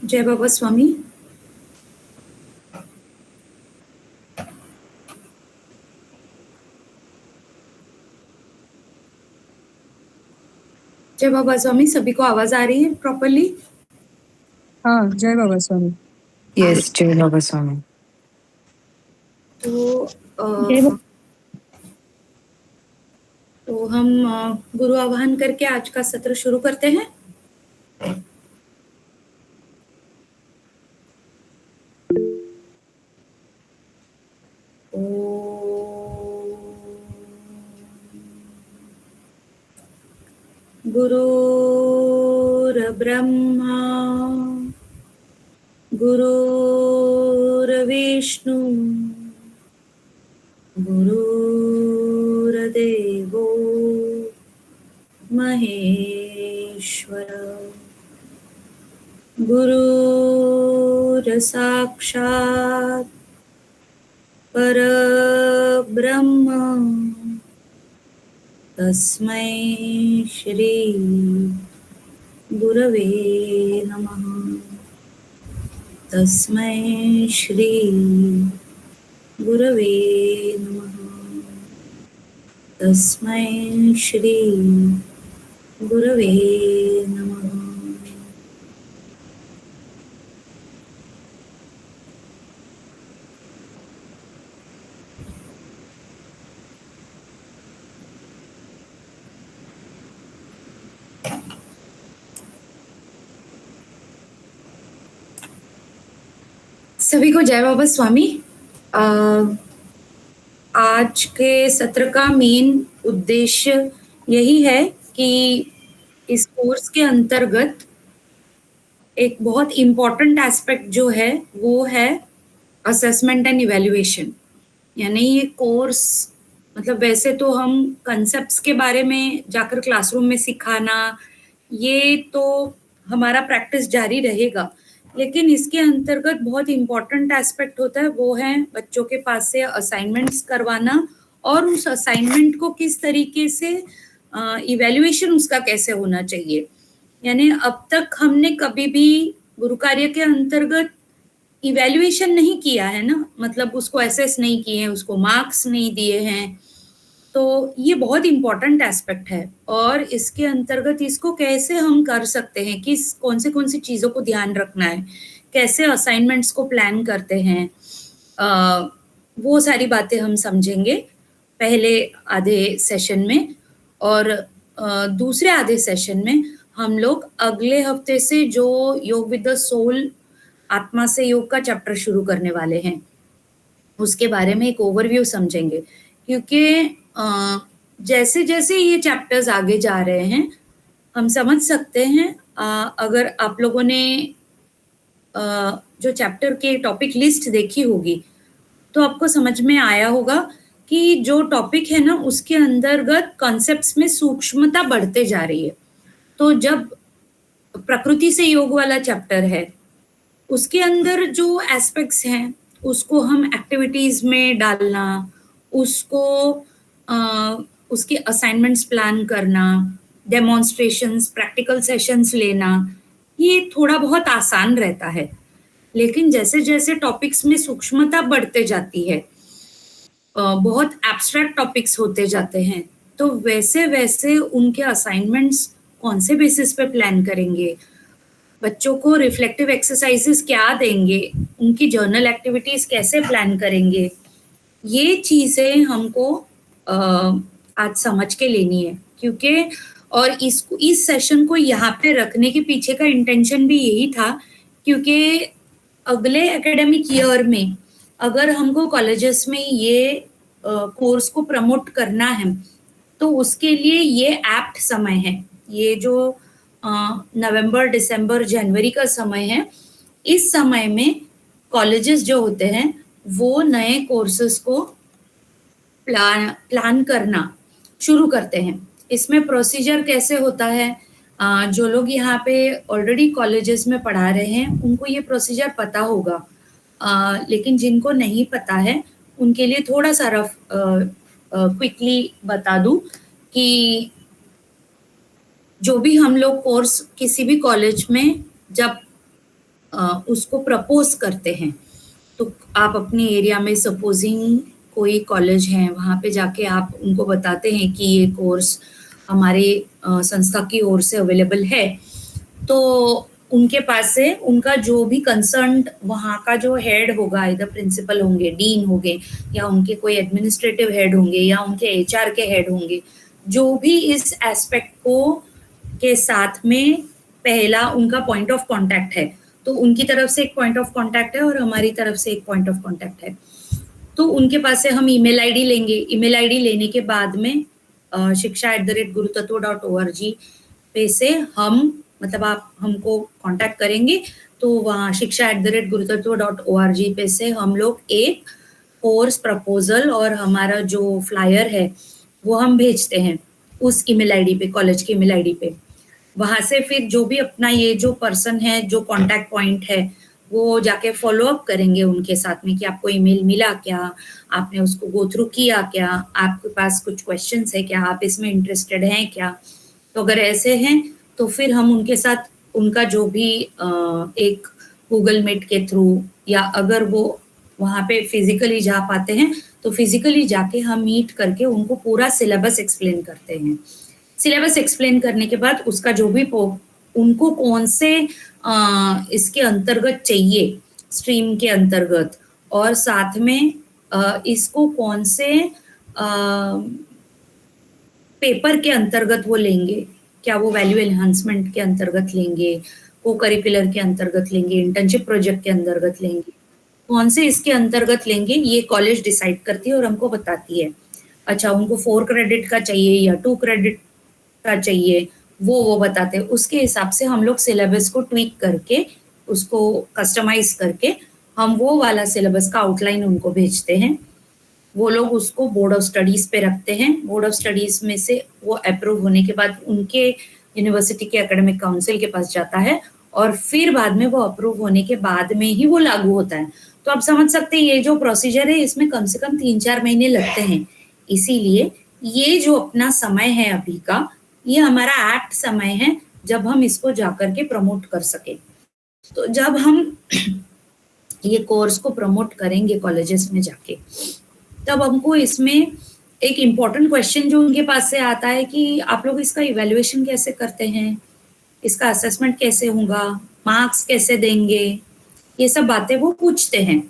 जय बाबा स्वामी। जय बाबा स्वामी, सभी को आवाज आ रही है प्रॉपरली? हाँ, जय बाबा स्वामी। यस, जय बाबा स्वामी। तो हम गुरु आवाहन करके आज का सत्र शुरू करते हैं। गुरुर्ब्रह्मा गुरुर्विष्णु गुरुर्देवो महेश्वर गुरुर्साक्षात् परब्रह्म तस्मै श्री गुरवे नमः। तस्मै श्री गुरवे नमः। तस्मै श्री गुरवे नमः। सभी को जय बाबा स्वामी। आज के सत्र का मेन उद्देश्य यही है कि इस कोर्स के अंतर्गत एक बहुत इम्पॉर्टेंट एस्पेक्ट जो है वो है असेसमेंट एंड इवैल्यूएशन। यानी ये कोर्स मतलब वैसे तो हम कंसेप्ट्स के बारे में जाकर क्लासरूम में सिखाना ये तो हमारा प्रैक्टिस जारी रहेगा, लेकिन इसके अंतर्गत बहुत इम्पॉर्टेंट एस्पेक्ट होता है वो है बच्चों के पास से असाइनमेंट्स करवाना और उस असाइनमेंट को किस तरीके से इवैल्यूएशन उसका कैसे होना चाहिए। यानी अब तक हमने कभी भी गुरु कार्य के अंतर्गत इवैल्यूएशन नहीं किया है ना, मतलब उसको असेस नहीं किए हैं, उसको मार्क्स नहीं दिए हैं। तो ये बहुत इम्पॉर्टेंट एस्पेक्ट है और इसके अंतर्गत इसको कैसे हम कर सकते हैं, किस कौन सी चीज़ों को ध्यान रखना है, कैसे असाइनमेंट्स को प्लान करते हैं, वो सारी बातें हम समझेंगे पहले आधे सेशन में। और दूसरे आधे सेशन में हम लोग अगले हफ्ते से जो योग विद द सोल आत्मा से योग का चैप्टर शुरू करने वाले हैं उसके बारे में एक ओवरव्यू समझेंगे, क्योंकि जैसे जैसे ये चैप्टर्स आगे जा रहे हैं हम समझ सकते हैं। अगर आप लोगों ने जो चैप्टर के टॉपिक लिस्ट देखी होगी तो आपको समझ में आया होगा कि जो टॉपिक है ना उसके अंतर्गत कॉन्सेप्ट्स में सूक्ष्मता बढ़ते जा रही है। तो जब प्रकृति से योग वाला चैप्टर है उसके अंदर जो एस्पेक्ट्स हैं उसको हम एक्टिविटीज में डालना, उसको उसके असाइनमेंट्स प्लान करना, डेमोन्स्ट्रेशंस, प्रैक्टिकल सेशंस लेना, ये थोड़ा बहुत आसान रहता है। लेकिन जैसे जैसे टॉपिक्स में सूक्ष्मता बढ़ते जाती है, बहुत एब्स्ट्रैक्ट टॉपिक्स होते जाते हैं, तो वैसे वैसे उनके असाइनमेंट्स कौन से बेसिस पे प्लान करेंगे, बच्चों को रिफ्लेक्टिव एक्सरसाइजेस क्या देंगे, उनकी जर्नल एक्टिविटीज कैसे प्लान करेंगे, ये चीजें हमको आज समझ के लेनी है। क्योंकि और इस सेशन को यहाँ पे रखने के पीछे का इंटेंशन भी यही था, क्योंकि अगले एकेडमिक ईयर में अगर हमको कॉलेजेस में ये कोर्स को प्रमोट करना है तो उसके लिए ये एप्ट समय है। ये जो नवंबर, दिसंबर, जनवरी का समय है, इस समय में कॉलेजेस जो होते हैं वो नए कोर्सेज को प्लान करना शुरू करते हैं। इसमें प्रोसीजर कैसे होता है, जो लोग यहाँ पे ऑलरेडी कॉलेजेस में पढ़ा रहे हैं उनको ये प्रोसीजर पता होगा, लेकिन जिनको नहीं पता है उनके लिए थोड़ा सा रफ क्विकली बता दूं कि जो भी हम लोग कोर्स किसी भी कॉलेज में जब उसको प्रपोज करते हैं। तो आप अपने एरिया में सपोजिंग कोई कॉलेज है, वहाँ पे जाके आप उनको बताते हैं कि ये कोर्स हमारे संस्था की ओर से अवेलेबल है। तो उनके पास से उनका जो भी कंसर्न्ड वहाँ का जो हेड होगा, इधर प्रिंसिपल होंगे, डीन होंगे, या उनके कोई एडमिनिस्ट्रेटिव हेड होंगे, या उनके एचआर के हेड होंगे, जो भी इस एस्पेक्ट को के साथ में पहला उनका पॉइंट ऑफ कांटेक्ट है। तो उनकी तरफ से एक पॉइंट ऑफ कांटेक्ट है और हमारी तरफ से एक पॉइंट ऑफ कांटेक्ट है। तो उनके पास से हम ईमेल आईडी लेंगे। ईमेल आईडी लेने के बाद में shiksha@gurutatva.org पे से हम मतलब आप हमको कांटेक्ट करेंगे, तो वहाँ shiksha@gurutatva.org पे से हम लोग एक कोर्स प्रपोजल और हमारा जो फ्लायर है वो हम भेजते हैं उस ईमेल आईडी पे, कॉलेज की ईमेल आईडी पे। वहाँ से फिर जो भी अपना ये जो पर्सन है, जो कांटेक्ट पॉइंट है, वो जाके फॉलो अप करेंगे उनके साथ में कि आपको ईमेल मिला क्या, आपने उसको गो थ्रू किया क्या, आपके पास कुछ क्वेश्चंस है क्या, आप इसमें इंटरेस्टेड हैं क्या। तो अगर ऐसे हैं तो फिर हम उनके साथ उनका जो भी एक गूगल मीट के थ्रू, या अगर वो वहाँ पे फिजिकली जा पाते हैं तो फिजिकली जाके हम मीट करके उनको पूरा सिलेबस एक्सप्लेन करते हैं। सिलेबस एक्सप्लेन करने के बाद उसका जो भी उनको कौन से इसके अंतर्गत चाहिए, स्ट्रीम के अंतर्गत, और साथ में इसको कौन से पेपर के अंतर्गत वो लेंगे, क्या वो वैल्यू एनहांसमेंट के अंतर्गत लेंगे, को करिकुलर के अंतर्गत लेंगे, इंटर्नशिप प्रोजेक्ट के अंतर्गत लेंगे, कौन से इसके अंतर्गत लेंगे, ये कॉलेज डिसाइड करती है और हमको बताती है। अच्छा, उनको 4 क्रेडिट का चाहिए या 2 क्रेडिट का चाहिए, वो बताते हैं। उसके हिसाब से हम लोग सिलेबस को ट्वीक करके, उसको कस्टमाइज करके हम वो वाला सिलेबस का आउटलाइन उनको भेजते हैं। वो लोग उसको बोर्ड ऑफ स्टडीज पे रखते हैं। बोर्ड ऑफ स्टडीज में से वो अप्रूव होने के बाद उनके यूनिवर्सिटी के एकेडमिक काउंसिल के पास जाता है, और फिर बाद में वो अप्रूव होने के बाद में ही वो लागू होता है। तो आप समझ सकते हैं ये जो प्रोसीजर है इसमें कम से कम 3-4 महीने लगते हैं। इसीलिए ये जो अपना समय है अभी का, ये हमारा एक्ट समय है जब हम इसको जाकर के प्रमोट कर सके। तो जब हम ये कोर्स को प्रमोट करेंगे कॉलेजेस में जाके, तब हमको इसमें एक इम्पॉर्टेंट क्वेश्चन जो उनके पास से आता है कि आप लोग इसका इवैल्यूएशन कैसे करते हैं, इसका असेसमेंट कैसे होगा, मार्क्स कैसे देंगे, ये सब बातें वो पूछते हैं।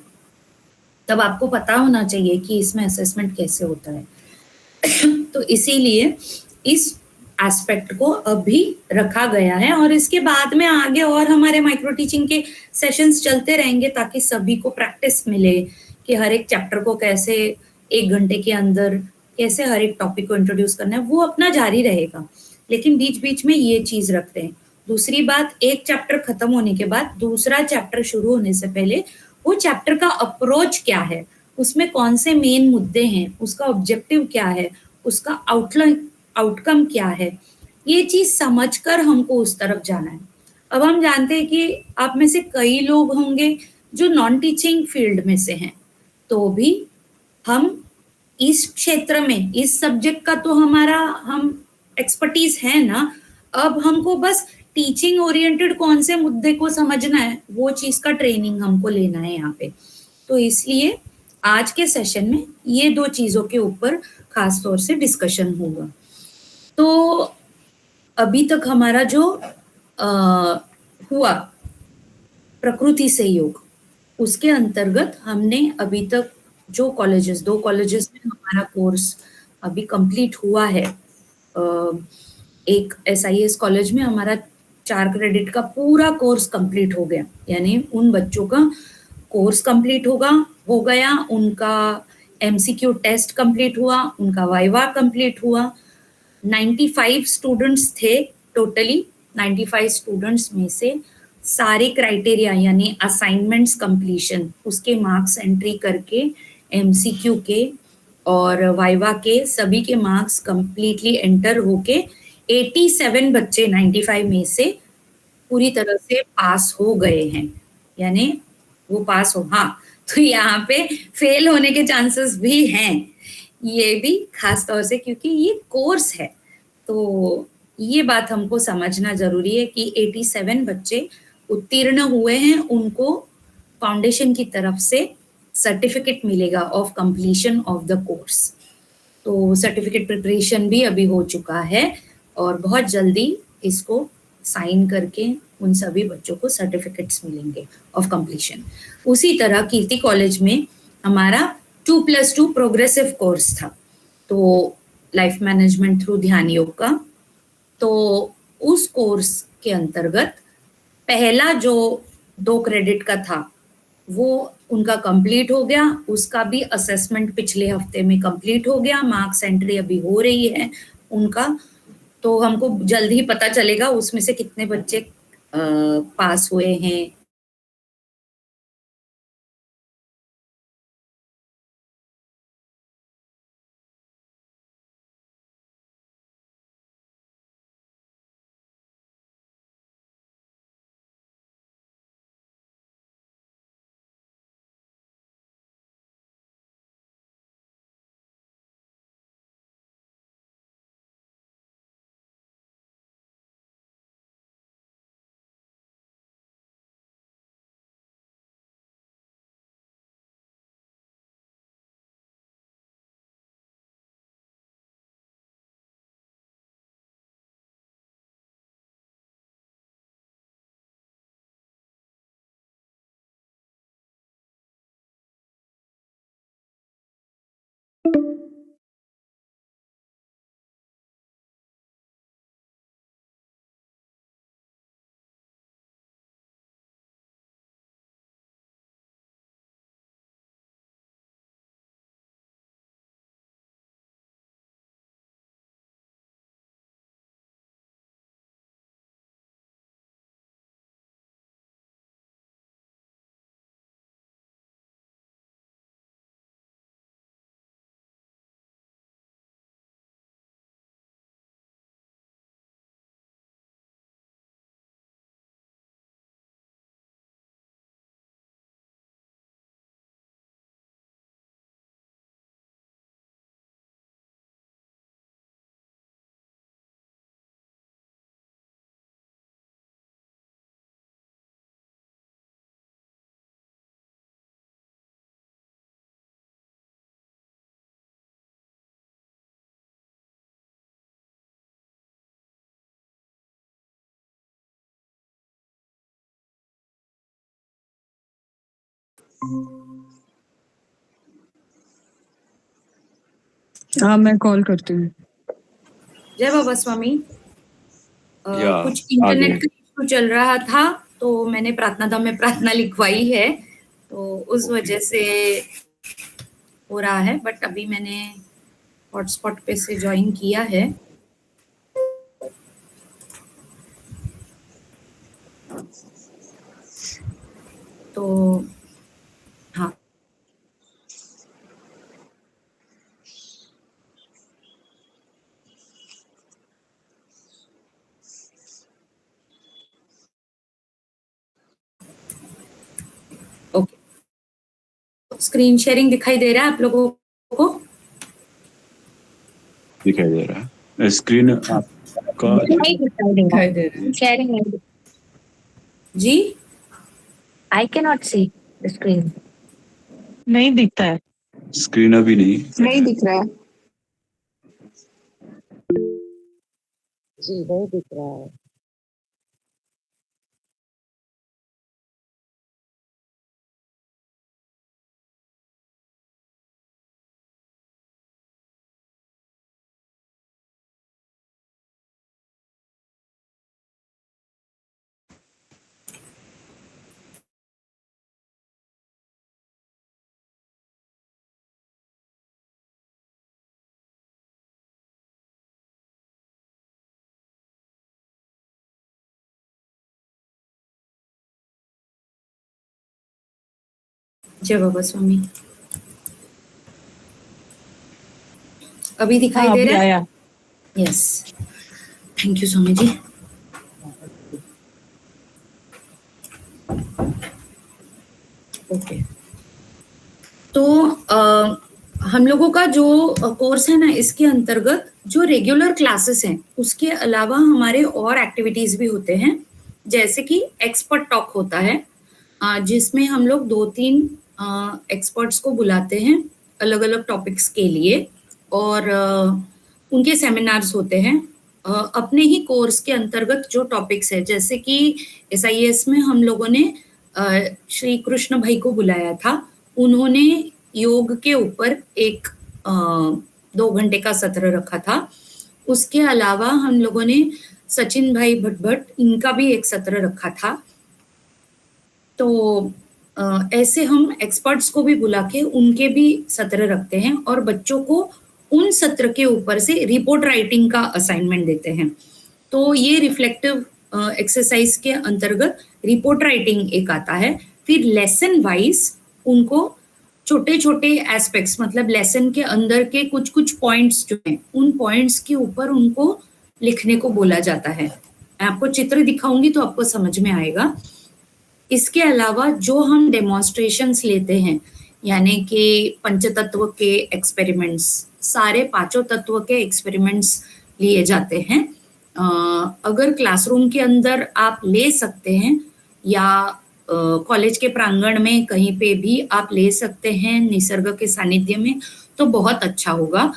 तब आपको पता होना चाहिए कि इसमें असेसमेंट कैसे होता है। तो इसीलिए इस एस्पेक्ट को अभी रखा गया है, और इसके बाद में आगे और हमारे माइक्रो टीचिंग के सेशंस चलते रहेंगे ताकि सभी को प्रैक्टिस मिले कि हर एक चैप्टर को कैसे 1 घंटे के अंदर कैसे हर एक टॉपिक को इंट्रोड्यूस करना है, वो अपना जारी रहेगा। लेकिन बीच बीच में ये चीज रखते हैं। दूसरी बात, एक चैप्टर खत्म होने के बाद दूसरा चैप्टर शुरू होने से पहले वो चैप्टर का अप्रोच क्या है, उसमें कौन से मेन मुद्दे हैं, उसका ऑब्जेक्टिव क्या है, उसका आउटकम क्या है, ये चीज समझकर हमको उस तरफ जाना है। अब हम जानते हैं कि आप में से कई लोग होंगे जो नॉन टीचिंग फील्ड में से हैं, तो भी हम इस क्षेत्र में, इस सब्जेक्ट का तो हमारा हम एक्सपर्टीज है ना। अब हमको बस टीचिंग ओरिएंटेड कौन से मुद्दे को समझना है, वो चीज का ट्रेनिंग हमको लेना है यहाँ पे। तो इसलिए आज के सेशन में ये 2 चीजों के ऊपर खास तौर से डिस्कशन होगा। तो अभी तक हमारा जो हुआ प्रकृति से योग, उसके अंतर्गत हमने अभी तक जो कॉलेजेस, 2 कॉलेजेस में हमारा कोर्स अभी कंप्लीट हुआ है। एक SIS कॉलेज में हमारा 4 क्रेडिट का पूरा कोर्स कंप्लीट हो गया, यानी उन बच्चों का कोर्स कंप्लीट हो गया, उनका MCQ टेस्ट कंप्लीट हुआ, उनका वाइवा कंप्लीट हुआ। 95 स्टूडेंट्स थे टोटली। 95 स्टूडेंट्स में से सारे क्राइटेरिया यानी असाइनमेंट्स कंप्लीशन, उसके मार्क्स एंट्री करके MCQ के और वाइवा के सभी के मार्क्स कंप्लीटली एंटर होके 87 बच्चे 95 में से पूरी तरह से पास हो गए हैं, यानी वो पास हो। हाँ, तो यहाँ पे फेल होने के चांसेस भी हैं, ये भी खास तौर से क्योंकि ये कोर्स है। तो ये बात हमको समझना जरूरी है कि 87 बच्चे उत्तीर्ण हुए हैं उनको फाउंडेशन की तरफ से सर्टिफिकेट मिलेगा of completion of the course. तो सर्टिफिकेट प्रिपरेशन भी अभी हो चुका है और बहुत जल्दी इसको साइन करके उन सभी बच्चों को सर्टिफिकेट्स मिलेंगे ऑफ कंप्लीशन। उसी तरह कीर्ति कॉलेज में हमारा 2+2 प्रोग्रेसिव कोर्स था, तो लाइफ मैनेजमेंट थ्रू ध्यान योग का। तो उस कोर्स के अंतर्गत पहला जो 2 क्रेडिट का था वो उनका कंप्लीट हो गया, उसका भी असेसमेंट पिछले हफ्ते में कंप्लीट हो गया, मार्क्स एंट्री अभी हो रही है उनका। तो हमको जल्द ही पता चलेगा उसमें से कितने बच्चे पास हुए हैं। हाँ, मैं कॉल करती हूँ। जय बाबा स्वामी। या, कुछ इंटरनेट आगे। का इशू चल रहा था तो मैंने प्रार्थना धाम में प्रार्थना लिखवाई है, तो उस वजह से हो रहा है। बट अभी मैंने हॉटस्पॉट पे से ज्वाइन किया है। तो हाँ, ओके। स्क्रीन शेयरिंग दिखाई दे रहा है आप लोगों को? दिखाई दे रहा है स्क्रीन आपका? नहीं दिखाई दे रहा है। शेयरिंग नहीं। जी, I cannot see the screen. नहीं दिखता है। स्क्रीन अभी नहीं दिख रहा है। जी नहीं दिख रहा है। जय बाबा स्वामी। अभी दिखाई हाँ, दे अभी रहा है? आया। Yes, thank you Swami ji. Okay, तो हम लोगों का जो कोर्स है ना, इसके अंतर्गत जो रेगुलर क्लासेस हैं उसके अलावा हमारे और एक्टिविटीज भी होते हैं। जैसे कि एक्सपर्ट टॉक होता है, जिसमें हम लोग 2-3 एक्सपर्ट्स को बुलाते हैं अलग अलग टॉपिक्स के लिए, और उनके सेमिनार्स होते हैं अपने ही कोर्स के अंतर्गत जो टॉपिक्स है। जैसे कि SIS में हम लोगों ने श्री कृष्ण भाई को बुलाया था, उन्होंने योग के ऊपर एक 2 घंटे का सत्र रखा था। उसके अलावा हम लोगों ने सचिन भाई भट्ट इनका भी एक सत्र रखा था। तो ऐसे हम एक्सपर्ट्स को भी बुला के उनके भी सत्र रखते हैं और बच्चों को उन सत्र के ऊपर से रिपोर्ट राइटिंग का असाइनमेंट देते हैं। तो ये रिफ्लेक्टिव एक्सरसाइज के अंतर्गत रिपोर्ट राइटिंग एक आता है। फिर लेसन वाइज उनको छोटे छोटे एस्पेक्ट्स, मतलब लेसन के अंदर के कुछ कुछ पॉइंट्स जो हैं, उन पॉइंट्स के ऊपर उनको लिखने को बोला जाता है। मैं आपको चित्र दिखाऊंगी तो आपको समझ में आएगा। इसके अलावा जो हम डेमोन्स्ट्रेशंस लेते हैं, यानी कि पंचतत्व के एक्सपेरिमेंट्स, सारे 5 तत्व के एक्सपेरिमेंट्स लिए जाते हैं। अगर क्लासरूम के अंदर आप ले सकते हैं या कॉलेज के प्रांगण में कहीं पे भी आप ले सकते हैं निसर्ग के सानिध्य में, तो बहुत अच्छा होगा।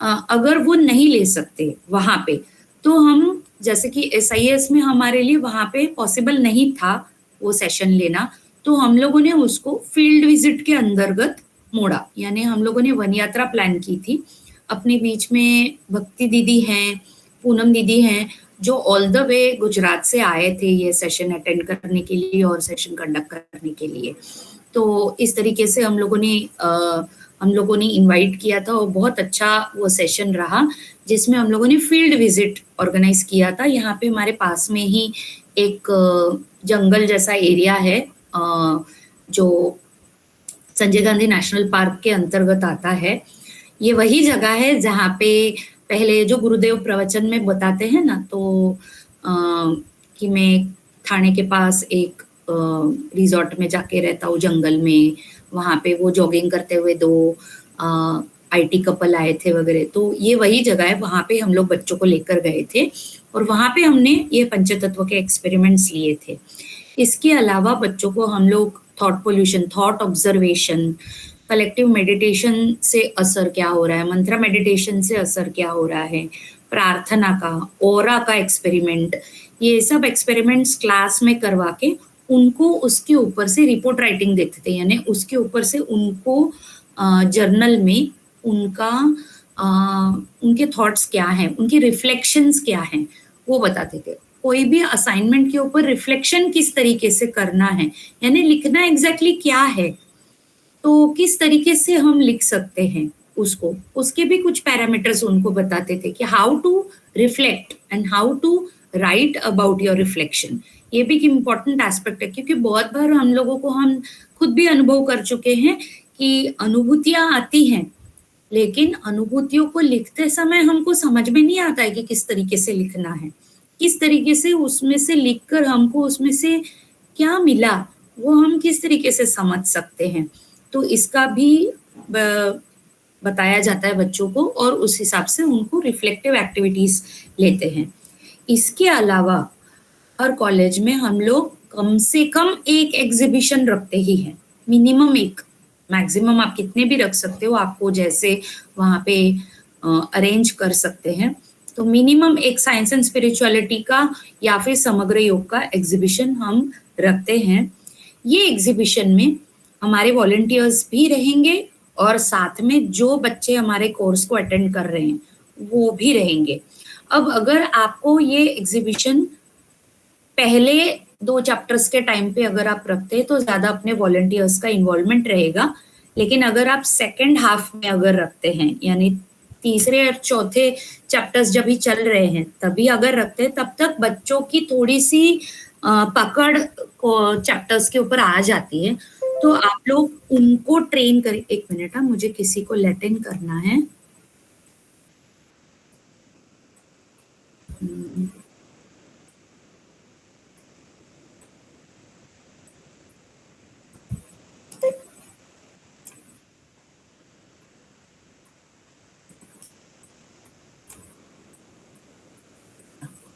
अगर वो नहीं ले सकते वहां पे, तो हम जैसे कि SIS में हमारे लिए वहां पे पॉसिबल नहीं था वो सेशन लेना, तो हम लोगों ने उसको फील्ड विजिट के अंतर्गत मोड़ा। यानी हम लोगों ने वन यात्रा प्लान की थी। अपने बीच में भक्ति दीदी हैं, पूनम दीदी हैं, जो ऑल द वे गुजरात से आए थे ये सेशन अटेंड करने के लिए और सेशन कंडक्ट करने के लिए। तो इस तरीके से हम लोगों ने इनवाइट किया था और बहुत अच्छा वो सेशन रहा, जिसमें हम लोगों ने फील्ड विजिट ऑर्गेनाइज किया था। यहाँ पे हमारे पास में ही एक जंगल जैसा एरिया है जो संजय गांधी नेशनल पार्क के अंतर्गत आता है। ये वही जगह है जहाँ पे पहले जो गुरुदेव प्रवचन में बताते हैं ना, तो कि मैं थाने के पास एक रिजॉर्ट में जाके रहता हूँ जंगल में, वहाँ पे वो जॉगिंग करते हुए 2 IT कपल आए थे वगैरह। तो ये वही जगह है, वहाँ पे हम लोग बच्चों को लेकर गए थे और वहाँ पे हमने ये पंचतत्व के एक्सपेरिमेंट्स लिए थे। इसके अलावा बच्चों को हम लोग thought pollution, thought observation, collective meditation से असर क्या हो रहा है, मंत्रा मेडिटेशन से असर क्या हो रहा है, प्रार्थना का, ऑरा का एक्सपेरिमेंट, ये सब एक्सपेरिमेंट्स क्लास में करवा के उनको उसके ऊपर से रिपोर्ट राइटिंग देते थे। यानी उसके ऊपर से उनको जर्नल में उनके थॉट्स क्या हैं, उनके रिफ्लेक्शंस क्या हैं, वो बताते थे। कोई भी असाइनमेंट के ऊपर रिफ्लेक्शन किस तरीके से करना है, यानी लिखना एग्जैक्टली क्या है, तो किस तरीके से हम लिख सकते हैं उसको, उसके भी कुछ पैरामीटर्स उनको बताते थे कि how to reflect and how to write about your reflection. ये भी एक इम्पॉर्टेंट एस्पेक्ट है, क्योंकि बहुत बार हम लोगों को, हम खुद भी अनुभव कर चुके हैं कि अनुभूतियां आती हैं, लेकिन अनुभूतियों को लिखते समय हमको समझ में नहीं आता है कि किस तरीके से लिखना है, किस तरीके से उसमें से लिखकर हमको उसमें से क्या मिला वो हम किस तरीके से समझ सकते हैं। तो इसका भी बताया जाता है बच्चों को और उस हिसाब से उनको रिफ्लेक्टिव एक्टिविटीज लेते हैं। इसके अलावा हर कॉलेज में हम लोग कम से कम एक एग्जीबिशन रखते ही हैं, मिनिमम एक, मैक्सिमम आप कितने भी रख सकते हो, आपको जैसे वहाँ पे अरेंज कर सकते हैं। तो मिनिमम एक साइंस एंड स्पिरिचुअलिटी का या फिर समग्र योग का एग्जीबिशन हम रखते हैं। ये एग्जीबिशन में हमारे वॉलंटियर्स भी रहेंगे और साथ में जो बच्चे हमारे कोर्स को अटेंड कर रहे हैं वो भी रहेंगे। अब अगर आपको ये एग्जीबिशन पहले 2 चैप्टर्स के टाइम पे अगर आप रखते हैं तो ज्यादा अपने वॉलंटियर्स का इन्वॉल्वमेंट रहेगा, लेकिन अगर आप सेकेंड हाफ में अगर रखते हैं, यानी तीसरे और चौथे चैप्टर्स जब भी चल रहे हैं तभी अगर रखते हैं, तब तक बच्चों की थोड़ी सी पकड़ चैप्टर्स के ऊपर आ जाती है। तो आप लोग उनको ट्रेन करें। एक मिनट, मुझे किसी को लेट इन करना है।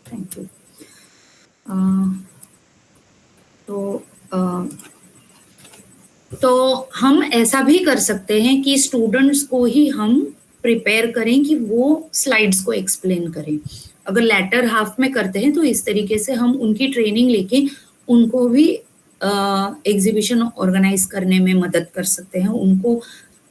Thank you. तो हम ऐसा भी कर सकते हैं कि स्टूडेंट्स को ही हम प्रिपेयर करें कि वो स्लाइड्स को एक्सप्लेन करें। अगर लैटर हाफ में करते हैं तो इस तरीके से हम उनकी ट्रेनिंग लेके उनको भी एग्जीबिशन ऑर्गेनाइज करने में मदद कर सकते हैं, उनको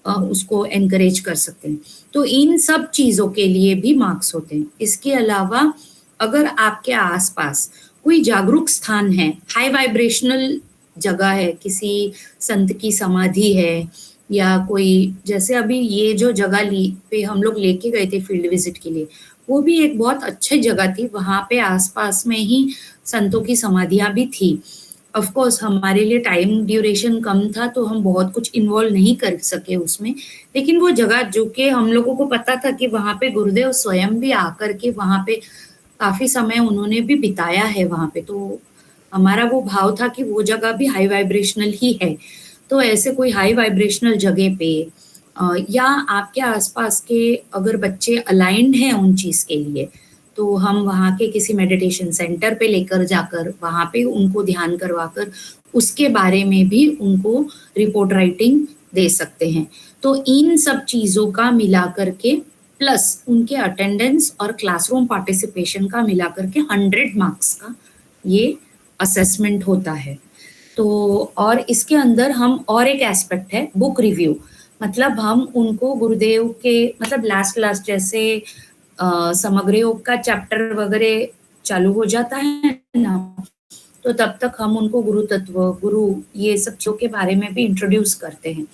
उसको एनकरेज कर सकते हैं। तो इन सब चीज़ों के लिए भी मार्क्स होते हैं। इसके अलावा अगर आपके आसपास कोई जागरूक स्थान है, हाई वाइब्रेशनल जगह है, किसी संत की समाधि है या कोई, जैसे अभी ये जो जगह ली पे हम लोग लेके गए थे फील्ड विजिट के लिए, वो भी एक बहुत अच्छी जगह थी। वहाँ पे आसपास में ही संतों की समाधियाँ भी थी। ऑफ कोर्स हमारे लिए टाइम ड्यूरेशन कम था तो हम बहुत कुछ इन्वॉल्व नहीं कर सके उसमें, लेकिन वो जगह जो कि हम लोगों को पता था कि वहाँ पे गुरुदेव स्वयं भी आकर के वहाँ पे काफी समय उन्होंने भी बिताया है वहाँ पे, तो हमारा वो भाव था कि वो जगह भी हाई वाइब्रेशनल ही है। तो ऐसे कोई हाई वाइब्रेशनल जगह पे या आपके आसपास के अगर बच्चे अलाइंड हैं उन चीज के लिए, तो हम वहाँ के किसी मेडिटेशन सेंटर पे लेकर जाकर वहाँ पे उनको ध्यान करवाकर उसके बारे में भी उनको रिपोर्ट राइटिंग दे सकते हैं। तो इन सब चीज़ों का मिला करके प्लस उनके अटेंडेंस और क्लासरूम पार्टिसिपेशन का मिला करके 100 मार्क्स का ये असेसमेंट होता है। तो और इसके अंदर हम और एक एस्पेक्ट है बुक रिव्यू, मतलब हम उनको गुरुदेव के मतलब लास्ट जैसे समग्र योग का चैप्टर वगैरह चालू हो जाता है ना, तो तब तक हम उनको गुरु तत्व, गुरु, ये सब चीज़ों के बारे में भी इंट्रोड्यूस करते हैं।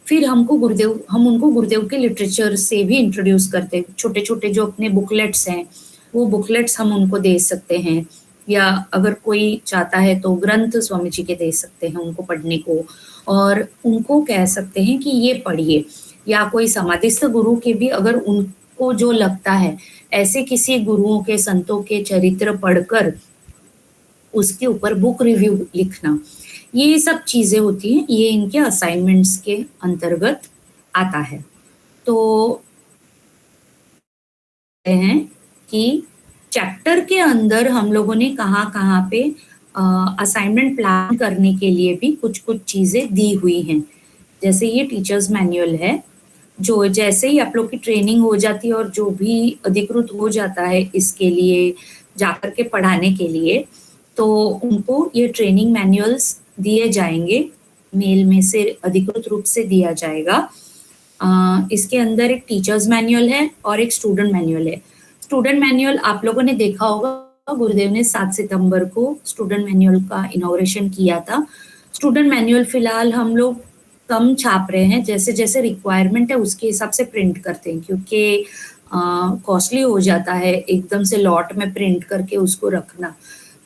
फिर हम उनको गुरुदेव के लिटरेचर से भी इंट्रोड्यूस करते हैं। छोटे छोटे जो अपने बुकलेट्स हैं वो बुकलेट्स हम उनको दे सकते हैं, या अगर कोई चाहता है तो ग्रंथ स्वामी जी के दे सकते हैं उनको पढ़ने को, और उनको कह सकते हैं कि ये पढ़िए। या कोई समाधिस्थ गुरु के भी अगर उनको जो लगता है ऐसे किसी गुरुओं के संतों के चरित्र पढ़कर उसके ऊपर बुक रिव्यू लिखना, ये सब चीजें होती हैं, ये इनके असाइनमेंट्स के अंतर्गत आता है। तो हैं कि चैप्टर के अंदर हम लोगों ने कहाँ पे असाइनमेंट प्लान करने के लिए भी कुछ चीजें दी हुई हैं। जैसे ये टीचर्स मैनुअल है, जो जैसे ही आप लोग की ट्रेनिंग हो जाती है और जो भी अधिकृत हो जाता है इसके लिए जाकर के पढ़ाने के लिए, तो उनको ये ट्रेनिंग मैनुअल्स दिए जाएंगे, मेल में से अधिकृत रूप से दिया जाएगा। इसके अंदर एक टीचर्स मैनुअल है और एक स्टूडेंट मैनुअल है। स्टूडेंट मैनुअल आप लोगों ने देखा होगा, गुरुदेव ने 7 सितंबर को स्टूडेंट मैनुअल का इनॉग्रेशन किया था। स्टूडेंट मैनुअल फिलहाल हम लोग कम छाप रहे हैं, जैसे जैसे रिक्वायरमेंट है उसके हिसाब से प्रिंट करते हैं, क्योंकि कॉस्टली हो जाता है एकदम से लॉट में प्रिंट करके उसको रखना।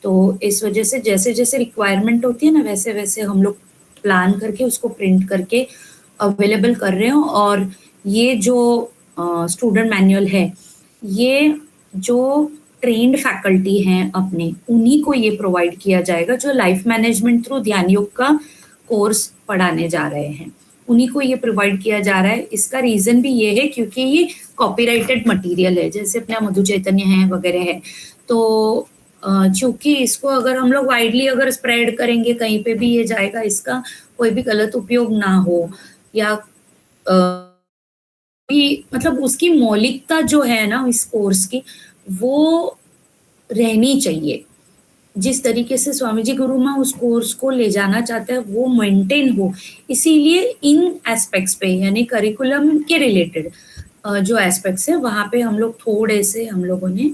तो इस वजह से जैसे जैसे रिक्वायरमेंट होती है ना, वैसे वैसे हम लोग प्लान करके उसको प्रिंट करके अवेलेबल कर रहे हो। और ये जो स्टूडेंट मैनुअल है, ये जो ट्रेन्ड फैकल्टी हैं अपने, उन्हीं को ये प्रोवाइड किया जाएगा जो लाइफ मैनेजमेंट थ्रू ध्यान योग का कोर्स पढ़ाने जा रहे हैं, उन्हीं को ये प्रोवाइड किया जा रहा है। इसका रीजन भी ये है क्योंकि ये कॉपीराइटेड मटेरियल है, जैसे अपना मधु चैतन्य है वगैरह है। तो चूंकि इसको अगर हम लोग वाइडली अगर स्प्रेड करेंगे कहीं पे भी ये जाएगा, इसका कोई भी गलत उपयोग ना हो, या मतलब उसकी मौलिकता जो है ना इस कोर्स की, वो रहनी चाहिए। जिस तरीके से स्वामी जी गुरु माँ उस कोर्स को ले जाना चाहते हैं वो मेंटेन हो, इसीलिए इन एस्पेक्ट्स पे यानी करिकुलम के रिलेटेड जो एस्पेक्ट्स है वहाँ पे हम लोग थोड़े से हम लोगों ने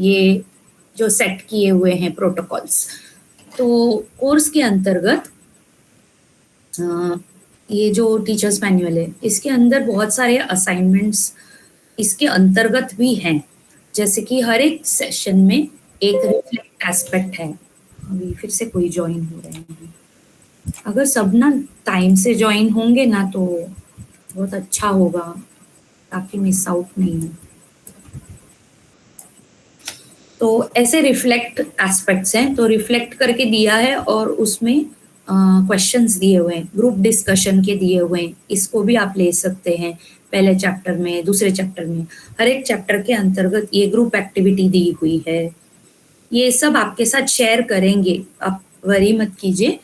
ये जो सेट किए हुए हैं प्रोटोकॉल्स। तो कोर्स के अंतर्गत ये जो टीचर्स मैनुअल है इसके अंदर बहुत सारे असाइनमेंट्स इसके अंतर्गत भी हैं, जैसे कि हर एक सेशन में एक रिफ्लेक्ट एस्पेक्ट है। अभी फिर से कोई ज्वाइन हो रहे हैं, अगर सब ना टाइम से ज्वाइन होंगे ना तो बहुत अच्छा होगा, ताकि मिस आउट नहीं हो। तो ऐसे रिफ्लेक्ट एस्पेक्ट्स हैं, तो रिफ्लेक्ट करके दिया है और उसमें क्वेश्चंस दिए हुए हैं, ग्रुप डिस्कशन के दिए हुए हैं, इसको भी आप ले सकते हैं। पहले चैप्टर में, दूसरे चैप्टर में, हर एक चैप्टर के अंतर्गत ये ग्रुप एक्टिविटी दी हुई है। ये सब आपके साथ शेयर करेंगे, आप वरी मत कीजिए।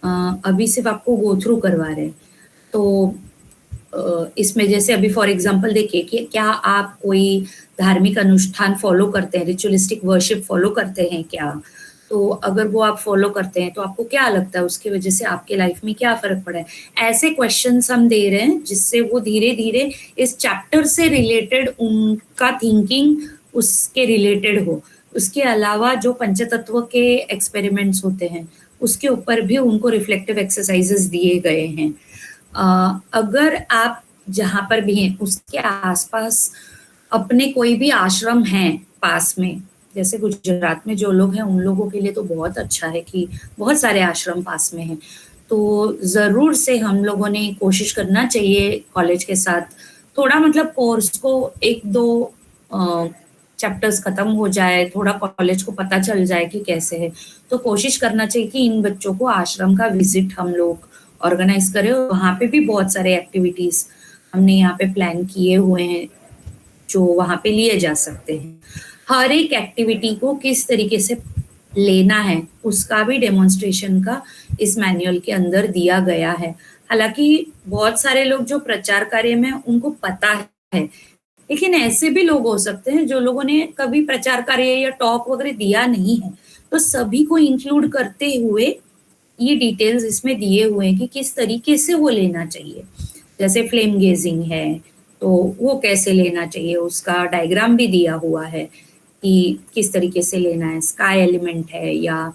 अभी सिर्फ आपको गो थ्रू करवा रहे हैं। तो इसमें जैसे अभी फॉर एग्जांपल देखिए कि क्या आप कोई धार्मिक अनुष्ठान फॉलो करते हैं, रिचुअलिस्टिक वर्शिप फॉलो करते हैं क्या? तो अगर वो आप फॉलो करते हैं तो आपको क्या लगता है उसकी वजह से आपके लाइफ में क्या फ़र्क पड़ा है? ऐसे क्वेश्चन्स हम दे रहे हैं जिससे वो धीरे-धीरे इस चैप्टर से रिलेटेड उनका थिंकिंग उसके रिलेटेड हो। उसके अलावा जो पंचतत्व के एक्सपेरिमेंट्स होते हैं, उसके ऊपर भी उनको रिफ्लेक्टिव एक्सरसाइज़ेस दिए गए हैं। अगर आप जहाँ पर भी हैं उसके आसपास अपने कोई भी आश्रम हैं पास में, जैसे गुजरात में जो लोग हैं उन लोगों के लिए तो बहुत अच्छा है कि बहुत सारे आश्रम पास में हैं। तो ज़रूर से हम लोगों ने कोशिश करना चाहिए कॉलेज के साथ, थोड़ा मतलब कोर्स को 1-2 चैप्टर्स खत्म हो जाए, थोड़ा कॉलेज को पता चल जाए कि कैसे है, तो कोशिश करना चाहिए कि इन बच्चों को आश्रम का विजिट हम लोग ऑर्गेनाइज करें। वहाँ पे भी बहुत सारे एक्टिविटीज़ हमने यहाँ पे प्लान किए हुए हैं जो वहाँ पे लिए जा सकते हैं। हर एक एक्टिविटी को किस तरीके से लेना है उसका भी डेमोन्स्ट्रेशन का इस मैनुअल के अंदर दिया गया है। हालाँकि बहुत सारे लोग जो प्रचार कार्य में उनको पता है, लेकिन ऐसे भी लोग हो सकते हैं जो लोगों ने कभी प्रचार कार्य या टॉक वगैरह दिया नहीं है। तो सभी को इंक्लूड करते हुए ये डिटेल्स इसमें दिए हुए हैं कि किस तरीके से वो लेना चाहिए। जैसे फ्लेम गेजिंग है तो वो कैसे लेना चाहिए, उसका डायग्राम भी दिया हुआ है कि किस तरीके से लेना है। स्काई एलिमेंट है या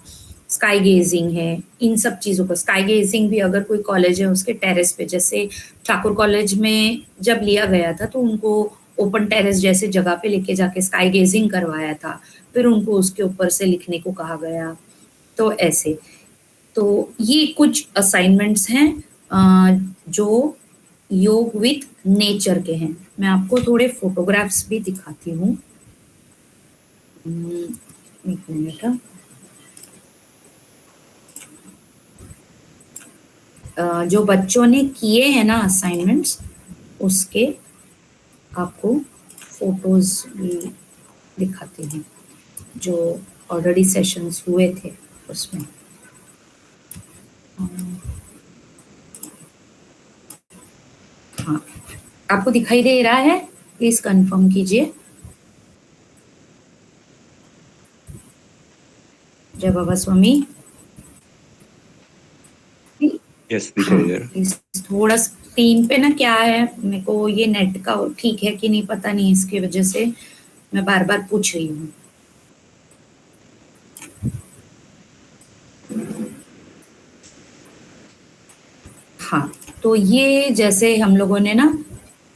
स्काई गेजिंग है, इन सब चीज़ों को। स्काई गेजिंग भी अगर कोई कॉलेज है उसके टेरेस पे, जैसे ठाकुर कॉलेज में जब लिया गया था तो उनको ओपन टेरेस जैसे जगह पे लेके जाके स्काई गेजिंग करवाया था, फिर उनको उसके ऊपर से लिखने को कहा गया। तो ऐसे तो ये कुछ असाइनमेंट्स हैं जो योग विथ नेचर के हैं। मैं आपको थोड़े फोटोग्राफ्स भी दिखाती हूँ। एक मिनट। जो बच्चों ने किए हैं ना असाइनमेंट्स, उसके आपको फोटोज भी दिखाती हूँ जो ऑलरेडी सेशंस हुए थे उसमें। हाँ, आपको दिखाई दे रहा है? प्लीज कंफर्म कीजिए। जय बाबा स्वामी। यस, दिखाई दे रहा। थोड़ा स्क्रीन पे ना क्या है, मेरे को ये नेट का ठीक है कि नहीं पता नहीं, इसकी वजह से मैं बार बार पूछ रही हूँ। हाँ, तो ये जैसे हम लोगों ने ना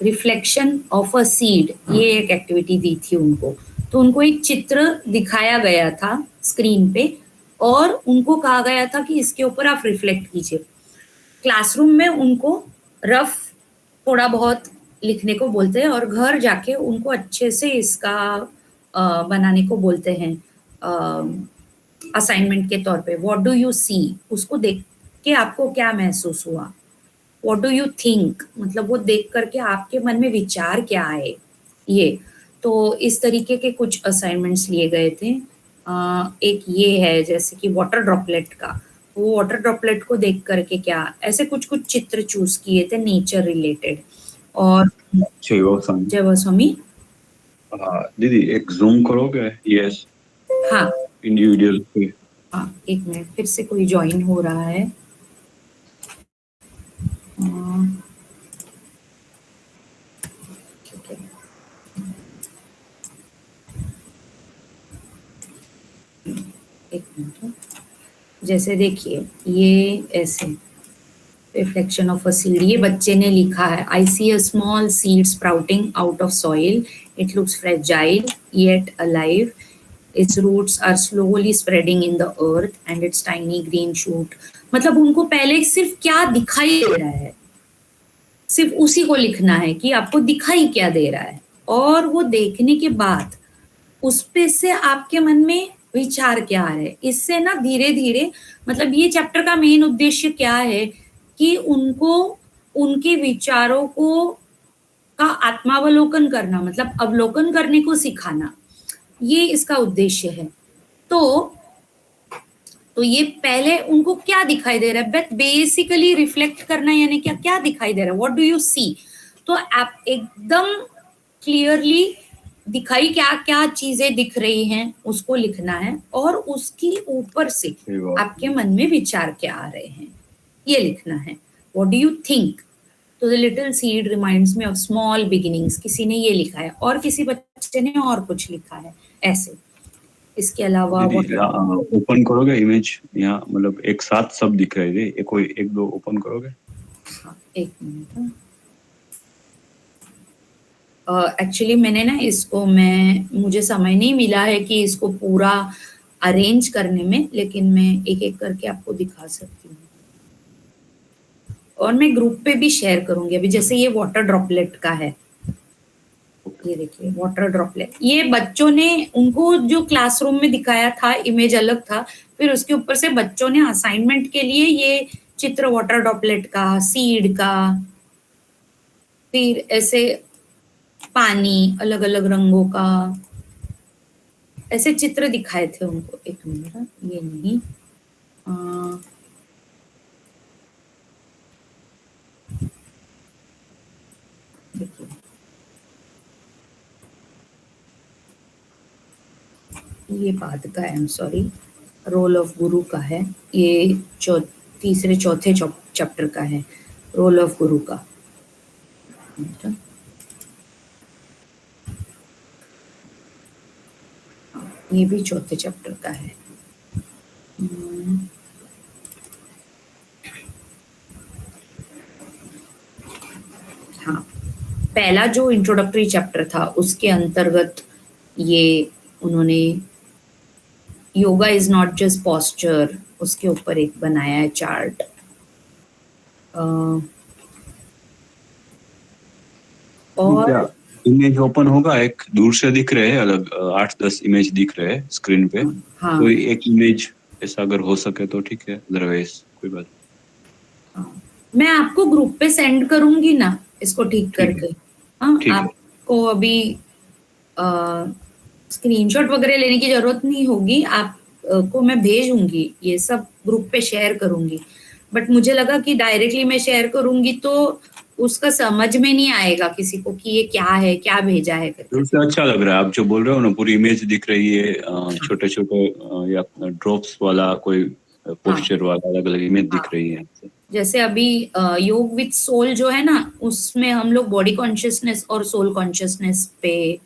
रिफ्लेक्शन ऑफ अ सीड, ये एक एक्टिविटी दी थी उनको। तो उनको एक चित्र दिखाया गया था स्क्रीन पे और उनको कहा गया था कि इसके ऊपर आप रिफ्लेक्ट कीजिए। क्लासरूम में उनको रफ थोड़ा बहुत लिखने को बोलते हैं और घर जाके उनको अच्छे से इसका बनाने को बोलते हैं असाइनमेंट के तौर पे। व्हाट डू यू सी, उसको देख के आपको क्या महसूस हुआ। व्हाट डू यू थिंक, मतलब वो देख करके आपके मन में विचार क्या आए। ये तो इस तरीके के कुछ असाइनमेंट्स लिए गए थे। एक ये है जैसे कि वाटर ड्रॉपलेट का, वो वाटर ड्रॉपलेट को देख करके क्या, ऐसे कुछ कुछ चित्र चूज किए थे नेचर रिलेटेड। और जय गोस्वामी। दीदी एक जूम करोगे? यस। हाँ इंडिविजुअल पे। हाँ, एक मिनट, फिर से कोई ज्वाइन हो रहा है। ठीक है, एक मिनट। जैसे देखिए ये ऐसे रिफ्लेक्शन ऑफ अ सीड, ये बच्चे ने लिखा है। I see a small seed sprouting out of soil, it looks fragile yet alive, its roots are slowly spreading in the earth and its tiny green shoot। मतलब उनको पहले सिर्फ क्या दिखाई दे रहा है, सिर्फ उसी को लिखना है कि आपको दिखाई क्या दे रहा है, और वो देखने के बाद उस पे से आपके मन में विचार क्या आ रहे हैं। इससे ना धीरे धीरे, मतलब ये चैप्टर का मेन उद्देश्य क्या है कि उनको उनके विचारों को का आत्मावलोकन करना, मतलब अवलोकन करने को सिखाना, ये इसका उद्देश्य है। तो तो ये पहले उनको क्या दिखाई दे रहा है, बेसिकली रिफ्लेक्ट करना यानी क्या क्या दिखाई दे रहा है, व्हाट डू यू सी। तो आप एकदम क्लियरली दिखाई क्या क्या चीजें दिख रही हैं उसको लिखना है, और उसकी ऊपर से आपके मन में विचार क्या आ रहे हैं ये लिखना है। व्हाट डू यू थिंक, तो the little seed reminds me of small beginnings, किसी ने ये लिखा है और किसी बच्चे ने और कुछ लिखा है ऐसे। इसके अलावा ओपन करोगे इमेज, यहाँ मतलब एक साथ सब दिख रहे थे, एक दो ओपन करोगे। एक मिनट, एक्चुअली मैंने ना इसको मुझे समय नहीं मिला है कि इसको पूरा अरेंज करने में, लेकिन मैं एक एक करके आपको दिखा सकती हूँ और मैं ग्रुप पे भी शेयर करूंगी। अभी जैसे ये वाटर ड्रॉपलेट का है, ये देखिए वाटर ड्रॉपलेट, ये बच्चों ने, उनको जो क्लासरूम में दिखाया था इमेज अलग था, फिर उसके ऊपर से बच्चों ने असाइनमेंट के लिए ये चित्र वाटर ड्रॉपलेट का, सीड का, फिर ऐसे पानी अलग अलग रंगों का, ऐसे चित्र दिखाए थे उनको। एक मिनट, ये नहीं, देखिए ये बाद का है, I am sorry, role of guru का है, ये तीसरे चौथे चैप्टर का है, रोल ऑफ गुरु का। ये भी चौथे चैप्टर का है। हाँ, पहला जो इंट्रोडक्टरी चैप्टर था उसके अंतर्गत ये उन्होंने yoga is not just posture, उसके ऊपर एक बनाया है चार्ट। और इमेज ओपन होगा, एक दूर से दिख रहे हैं अलग 8-10 इमेज दिख रहे हैं स्क्रीन पे। हाँ, कोई एक इमेज ऐसा अगर हो सके तो ठीक है, अदरवाइज कोई बात। हाँ, मैं आपको ग्रुप पे सेंड करूंगी ना इसको ठीक करके। हाँ, आपको अभी स्क्रीनशॉट वगैरह लेने की जरूरत नहीं होगी, आपको मैं भेजूंगी, ये सब ग्रुप पे शेयर करूंगी। बट मुझे लगा कि डायरेक्टली मैं शेयर करूंगी तो उसका समझ में नहीं आएगा किसी को कि ये क्या है, क्या भेजा है करके। उससे अच्छा लग रहा है आप जो बोल रहे हो ना, पूरी इमेज दिख रही है, छोटे छोटे या ड्रॉप्स वाला कोई पोस्चर वाला अलग अलग इमेज दिख रही है। जैसे अभी योग विद सोल जो है ना, उसमें हम लोग बॉडी कॉन्शियसनेस और सोल कॉन्शियसनेस पे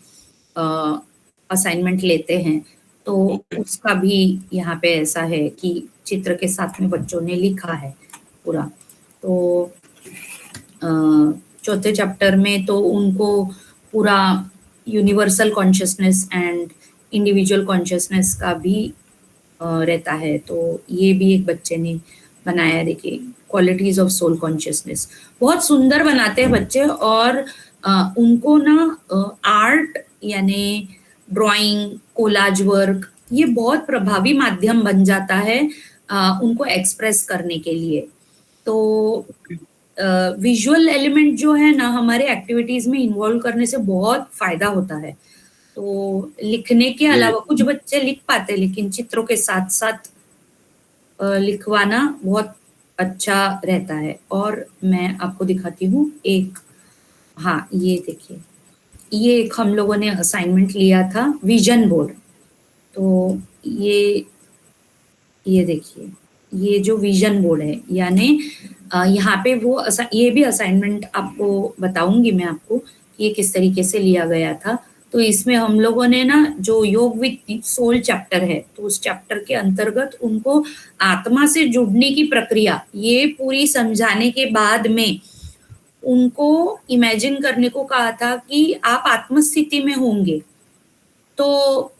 असाइनमेंट लेते हैं, तो उसका भी यहाँ पे ऐसा है कि चित्र के साथ में बच्चों ने लिखा है पूरा। तो चौथे चैप्टर में तो उनको पूरा universal consciousness and individual consciousness का भी रहता है। तो ये भी एक बच्चे ने बनाया, देखिए क्वालिटीज ऑफ सोल कॉन्शियसनेस। बहुत सुंदर बनाते हैं बच्चे, और उनको ना आर्ट यानी ड्राइंग, कोलाज वर्क, ये बहुत प्रभावी माध्यम बन जाता है उनको एक्सप्रेस करने के लिए। तो विजुअल एलिमेंट जो है ना हमारे एक्टिविटीज में इन्वॉल्व करने से बहुत फायदा होता है। तो लिखने के अलावा कुछ बच्चे लिख पाते, लेकिन चित्रों के साथ साथ लिखवाना बहुत अच्छा रहता है। और मैं आपको दिखाती हूँ एक, हाँ ये देखिए, ये एक हम लोगों ने असाइनमेंट लिया था विजन बोर्ड। तो ये देखिए, ये जो विजन बोर्ड है, यानी यहाँ पे वो ये भी असाइनमेंट आपको बताऊंगी मैं आपको कि ये किस तरीके से लिया गया था। तो इसमें हम लोगों ने ना जो योग विद सोल चैप्टर है, तो उस चैप्टर के अंतर्गत उनको आत्मा से जुड़ने की प्रक्रिया ये पूरी समझाने के बाद में उनको इमेजिन करने को कहा था कि आप आत्मस्थिति में होंगे तो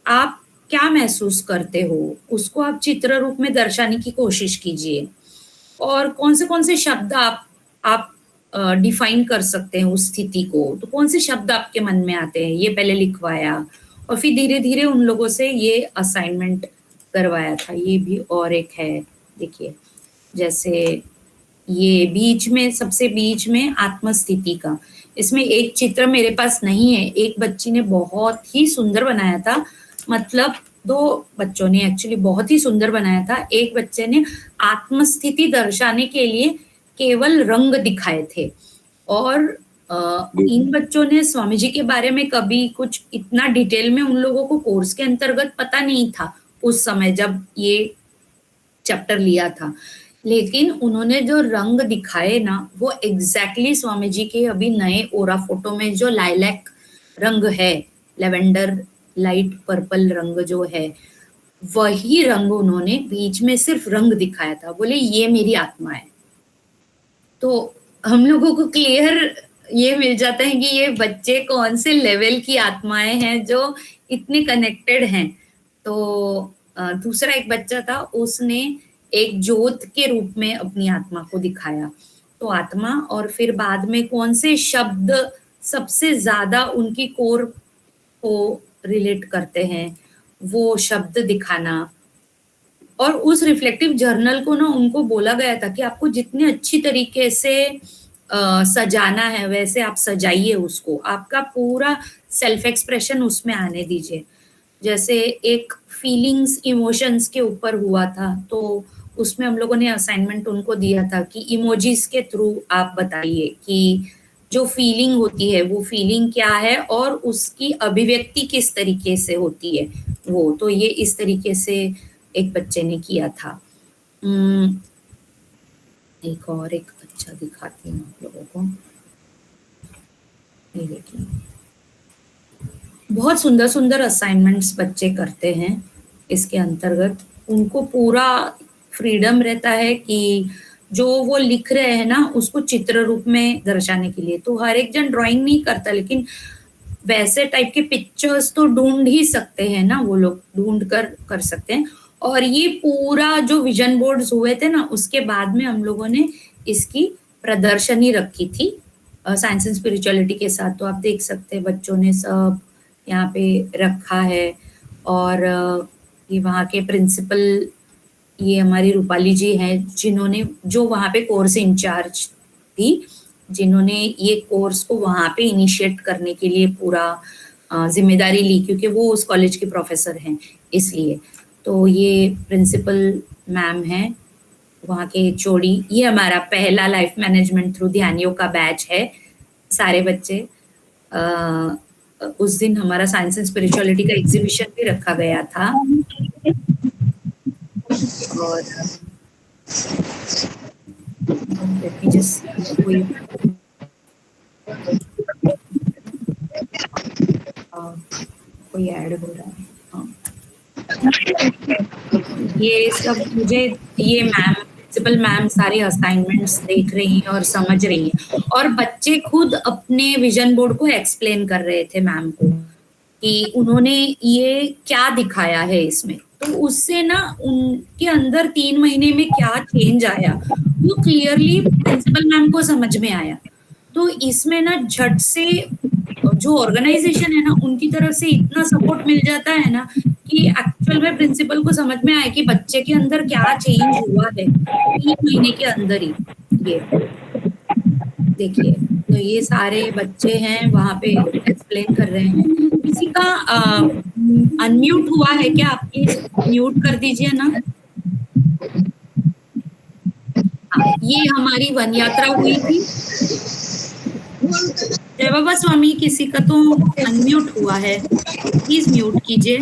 आप क्या महसूस करते हो, उसको आप चित्र रूप में दर्शाने की कोशिश कीजिए, और कौन से शब्द आप डिफाइन कर सकते हैं उस स्थिति को, तो कौन से शब्द आपके मन में आते हैं, ये पहले लिखवाया। और फिर धीरे धीरे उन लोगों से ये असाइनमेंट करवाया था। ये भी और एक है, देखिए जैसे ये बीच में, सबसे बीच में आत्मस्थिति का, इसमें एक चित्र मेरे पास नहीं है, एक बच्ची ने बहुत ही सुंदर बनाया था। मतलब दो बच्चों ने एक्चुअली बहुत ही सुंदर बनाया था। एक बच्चे ने आत्मस्थिति दर्शाने के लिए केवल रंग दिखाए थे और इन बच्चों ने स्वामी जी के बारे में कभी कुछ इतना डिटेल में उन लोगों को कोर्स के अंतर्गत पता नहीं था उस समय जब ये चैप्टर लिया था, लेकिन उन्होंने जो रंग दिखाए ना वो एग्जैक्टली स्वामी जी के अभी नए ओरा फोटो में जो लाइलैक रंग है, लेवेंडर लाइट पर्पल रंग जो है, वही रंग उन्होंने बीच में सिर्फ रंग दिखाया था। बोले ये मेरी आत्मा है। तो हम लोगों को क्लियर ये मिल जाता है कि ये बच्चे कौन से लेवल की आत्माएं हैं जो इतने कनेक्टेड हैं। तो दूसरा एक बच्चा था, उसने एक ज्योत के रूप में अपनी आत्मा को दिखाया। तो आत्मा और फिर बाद में कौन से शब्द सबसे ज्यादा उनकी कोर को रिलेट करते हैं वो शब्द दिखाना। और उस रिफ्लेक्टिव जर्नल को ना उनको बोला गया था कि आपको जितने अच्छी तरीके से सजाना है वैसे आप सजाइए उसको, आपका पूरा सेल्फ एक्सप्रेशन उसमें आने दीजिए। जैसे एक फीलिंग्स इमोशंस के ऊपर हुआ था, तो उसमें हम लोगों ने असाइनमेंट उनको दिया था कि इमोजीज के थ्रू आप बताइए कि जो फीलिंग होती है वो फीलिंग क्या है और उसकी अभिव्यक्ति किस तरीके से होती है वो। तो ये इस तरीके से एक बच्चे ने किया था। एक और एक अच्छा दिखाती हूँ आप लोगों को, ये देखिए बहुत सुंदर सुंदर असाइनमेंट्स बच्चे करते हैं इसके अंतर्गत। उनको पूरा फ्रीडम रहता है कि जो वो लिख रहे हैं ना उसको चित्र रूप में दर्शाने के लिए। तो हर एक जन ड्राइंग नहीं करता, लेकिन वैसे टाइप के पिक्चर्स तो ढूंढ ही सकते हैं ना, वो लोग ढूंढ कर सकते हैं। और ये पूरा जो विजन बोर्ड्स हुए थे ना उसके बाद में हम लोगों ने इसकी प्रदर्शनी रखी थी साइंस एंड स्पिरिचुअलिटी के साथ। तो आप देख सकते हैं बच्चों ने सब यहाँ पे रखा है। और ये वहाँ के प्रिंसिपल ये हमारी रूपाली जी हैं जिन्होंने, जो वहाँ पे कोर्स इंचार्ज थी, जिन्होंने ये कोर्स को वहाँ पे इनिशिएट करने के लिए पूरा जिम्मेदारी ली, क्योंकि वो उस कॉलेज के प्रोफेसर हैं इसलिए। तो ये प्रिंसिपल मैम हैं वहाँ के चोड़ी। ये हमारा पहला लाइफ मैनेजमेंट थ्रू ध्यानियों का बैच है, सारे बच्चे। उस दिन हमारा साइंस एंड स्पिरिचुअलिटी का एग्जीबिशन भी रखा गया था। और कोई ऐड हो रहा है। ये सब मुझे ये मैम, प्रिंसिपल मैम सारे असाइनमेंट्स देख रही हैं और समझ रही हैं। और बच्चे खुद अपने विजन बोर्ड को एक्सप्लेन कर रहे थे मैम को कि उन्होंने ये क्या दिखाया है इसमें। तो उससे ना उनके अंदर 3 महीने में क्या चेंज आया वो क्लियरली प्रिंसिपल मैम को समझ में आया। तो इसमें ना झट से जो ऑर्गेनाइजेशन है ना उनकी तरफ से इतना सपोर्ट मिल जाता है ना कि एक्चुअल में प्रिंसिपल को समझ में आया कि बच्चे के अंदर क्या चेंज हुआ है 3 महीने के अंदर ही। ये देखिए, तो ये सारे बच्चे हैं वहाँ पे एक्सप्लेन कर रहे हैं। किसी का अनम्यूट हुआ है क्या? आप प्लीज म्यूट कर दीजिए ना। ये हमारी वन यात्रा हुई थी। जय बाबा स्वामी, किसी का तो अनम्यूट हुआ है, प्लीज म्यूट कीजिए।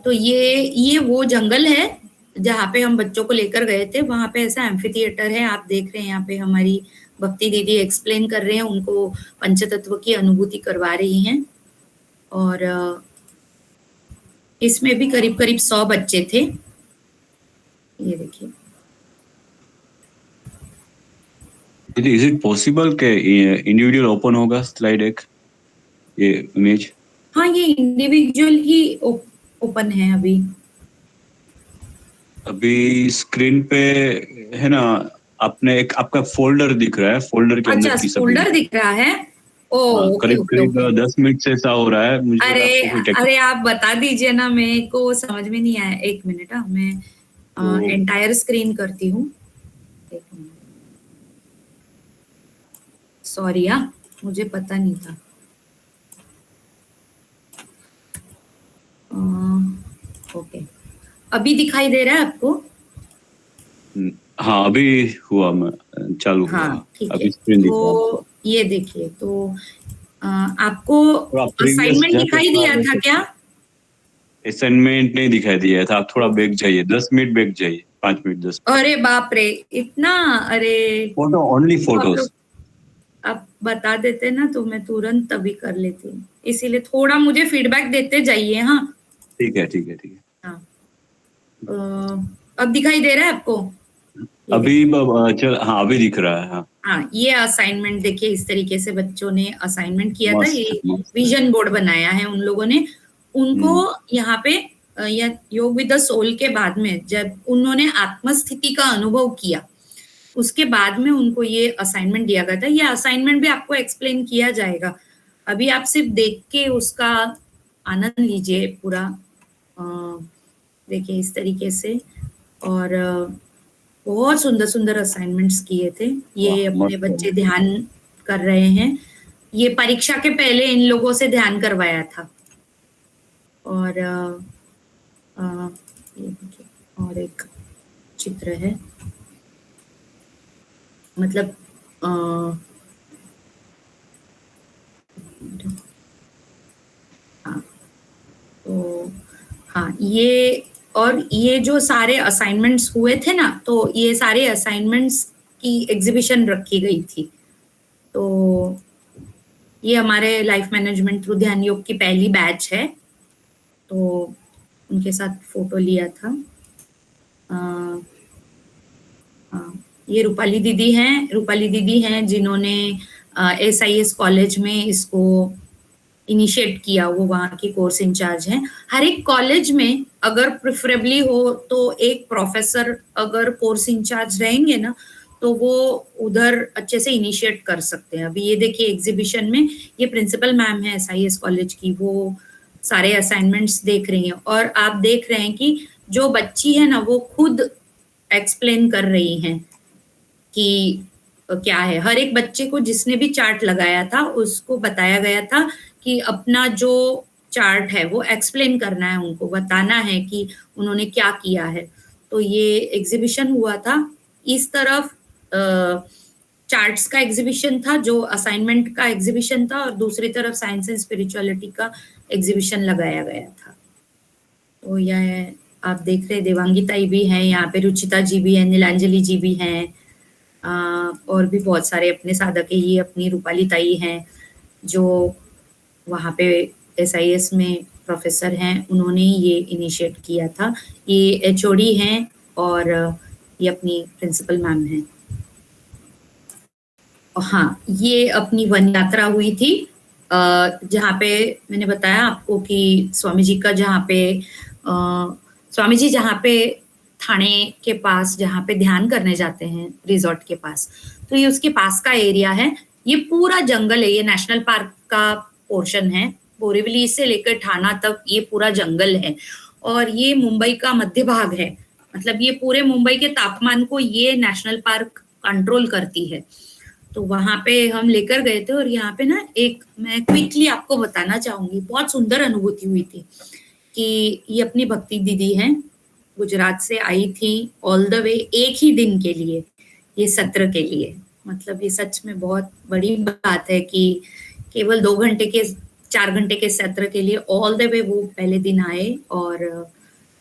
तो ये वो जंगल है जहाँ पे हम बच्चों को लेकर गए थे। वहां पे ऐसा एम्फी थिएटर है, आप देख रहे हैं यहाँ पे हमारी भक्ति दीदी एक्सप्लेन कर रहे हैं, उनको पंचतत्व की अनुभूति करवा रही हैं। और इसमें भी करीब करीब 100 बच्चे थे। ये देखिए। इज इट पॉसिबल के इंडिविजुअल ओपन होगा स्लाइड एक ये इमेज? हाँ, ये इंडिविजुअल ही ओपन है अभी स्क्रीन पे है ना। आपने एक आपका फोल्डर दिख रहा है, फोल्डर के अंदर अच्छा फोल्डर दिख रहा है। करीब करीब 10 मिनट से ऐसा हो रहा है मुझे। अरे आप बता दीजिए ना, मेरे को समझ में नहीं आया। एक मिनट, मैं एंटायर स्क्रीन करती हूँ। सॉरी मुझे पता नहीं था। ओके, अभी दिखाई दे रहा है आपको? हाँ अभी हुआ, चालू हुआ। हाँ ठीक है, अभी स्क्रीन दिख रहा है। तो ये देखिए, तो आपको थोड़ा previous असाइनमेंट जहाँ पे दिखाई दिया था था क्या? असाइनमेंट नहीं दिखाई दिया था, आप थोड़ा बैक जाइए, 10 मिनट बैक जाइए, 5 मिनट 10 मिनट। अरे बाप रे, इतना? अरे फोटो, ओनली तो आप फोटोज। लोग आप बता देते ना तो मैं तुरंत तभी कर लेती, इसीलिए थोड़ा मुझे फीडबैक देते जाइए। हाँ ठीक है ठीक है ठीक है। हाँ, अब दिखाई दे रहा है आपको? ये अभी चल, हाँ अभी दिख रहा है। हाँ हाँ, ये असाइनमेंट देखिए, इस तरीके से बच्चों ने असाइनमेंट किया था। ये मस्त। विजन बोर्ड बनाया है उन लोगों ने। उनको यहाँ पे योग विद द सोल के बाद में जब उन्होंने आत्मस्थिति का अनुभव किया, उसके बाद में उनको ये असाइनमेंट दिया गया था। ये असाइनमेंट भी आपको एक्सप्लेन किया जाएगा, अभी आप सिर्फ देख के उसका आनंद लीजिए पूरा। देखिए इस तरीके से, और बहुत सुंदर सुंदर असाइनमेंट्स किए थे। ये अपने बच्चे ध्यान कर रहे हैं। ये परीक्षा के पहले इन लोगों से ध्यान करवाया था। और ये देखिए, और एक चित्र है, मतलब हाँ, तो हाँ ये, और ये जो सारे असाइनमेंट्स हुए थे ना, तो ये सारे असाइनमेंट्स की एग्जीबिशन रखी गई थी। तो ये हमारे लाइफ मैनेजमेंट थ्रू ध्यान योग की पहली बैच है, तो उनके साथ फोटो लिया था। ये रूपाली दीदी हैं जिन्होंने SIS कॉलेज में इसको इनिशिएट किया, वो वहाँ की कोर्स इंचार्ज हैं। हर एक कॉलेज में अगर प्रेफरेबली हो तो एक प्रोफेसर अगर कोर्स इंचार्ज रहेंगे ना, तो वो उधर अच्छे से इनिशिएट कर सकते हैं। अभी ये देखिए एग्जीबिशन में ये प्रिंसिपल मैम है SIS कॉलेज की, वो सारे असाइनमेंट्स देख रही हैं, और आप देख रहे हैं कि जो बच्ची है ना वो खुद एक्सप्लेन कर रही हैं कि क्या है। हर एक बच्चे को जिसने भी चार्ट लगाया था उसको बताया गया था कि अपना जो चार्ट है वो एक्सप्लेन करना है, उनको बताना है कि उन्होंने क्या किया है। तो ये एग्जीबिशन हुआ था। इस तरफ चार्ट्स का एग्जीबिशन था, जो असाइनमेंट का एग्जीबिशन था, और दूसरी तरफ साइंस एंड स्पिरिचुअलिटी का एग्जीबिशन लगाया गया था। तो यह आप देख रहे, देवांगी ताई भी हैं यहाँ पे, रुचिता जी भी हैं, नीलांजलि जी भी हैं, और भी बहुत सारे अपने साधक है। ये अपनी रूपाली ताई हैं जो वहाँ पे SIS में प्रोफेसर हैं, उन्होंने ये इनिशिएट किया था। ये HOD हैं और ये अपनी प्रिंसिपल मैम हैं। हाँ, ये अपनी वन यात्रा हुई थी जहाँ पे मैंने बताया आपको कि स्वामी जी का स्वामी जी जहाँ पे थाने के पास जहाँ पे ध्यान करने जाते हैं रिजॉर्ट के पास, तो ये उसके पास का एरिया है। ये पूरा जंगल है, ये नेशनल पार्क का पोर्शन है। बोरीवली से लेकर ठाणा तक ये पूरा जंगल है, और ये मुंबई का मध्य भाग है। मतलब ये पूरे मुंबई के तापमान को ये नेशनल पार्क कंट्रोल करती है। तो वहां पे हम लेकर गए थे, और यहाँ पे ना एक मैं क्विकली आपको बताना चाहूंगी, बहुत सुंदर अनुभूति हुई थी कि ये अपनी भक्ति दीदी हैं, गुजरात से आई थी ऑल द वे एक ही दिन के लिए, ये सत्र के लिए। मतलब ये सच में बहुत बड़ी बात है कि केवल 2 घंटे के 4 घंटे के सत्र के लिए ऑल द वे वो पहले दिन आए, और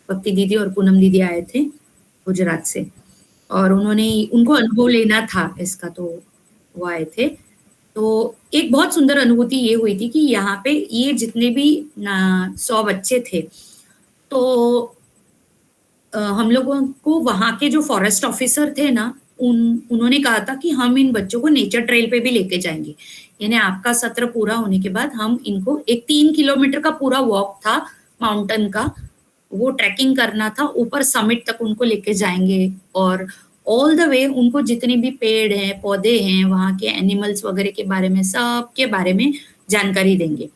भक्ति दीदी और पूनम दीदी आए थे गुजरात से, और उनको अनुभव लेना था इसका, तो वो आए थे। तो एक बहुत सुंदर अनुभूति ये हुई थी कि यहाँ पे ये जितने भी 100 बच्चे थे, तो हम लोगों को वहाँ के जो फॉरेस्ट ऑफिसर थे ना, उन्होंने कहा था कि हम इन बच्चों को नेचर ट्रेल पे भी लेके जाएंगे। यानी आपका सत्र पूरा होने के बाद हम इनको एक 3 किलोमीटर का पूरा वॉक था माउंटेन का, वो ट्रैकिंग करना था, ऊपर समिट तक उनको लेके जाएंगे, और ऑल द वे उनको जितने भी पेड़ हैं, पौधे हैं, वहाँ के एनिमल्स वगैरह के बारे में, सब के बारे में जानकारी देंगे।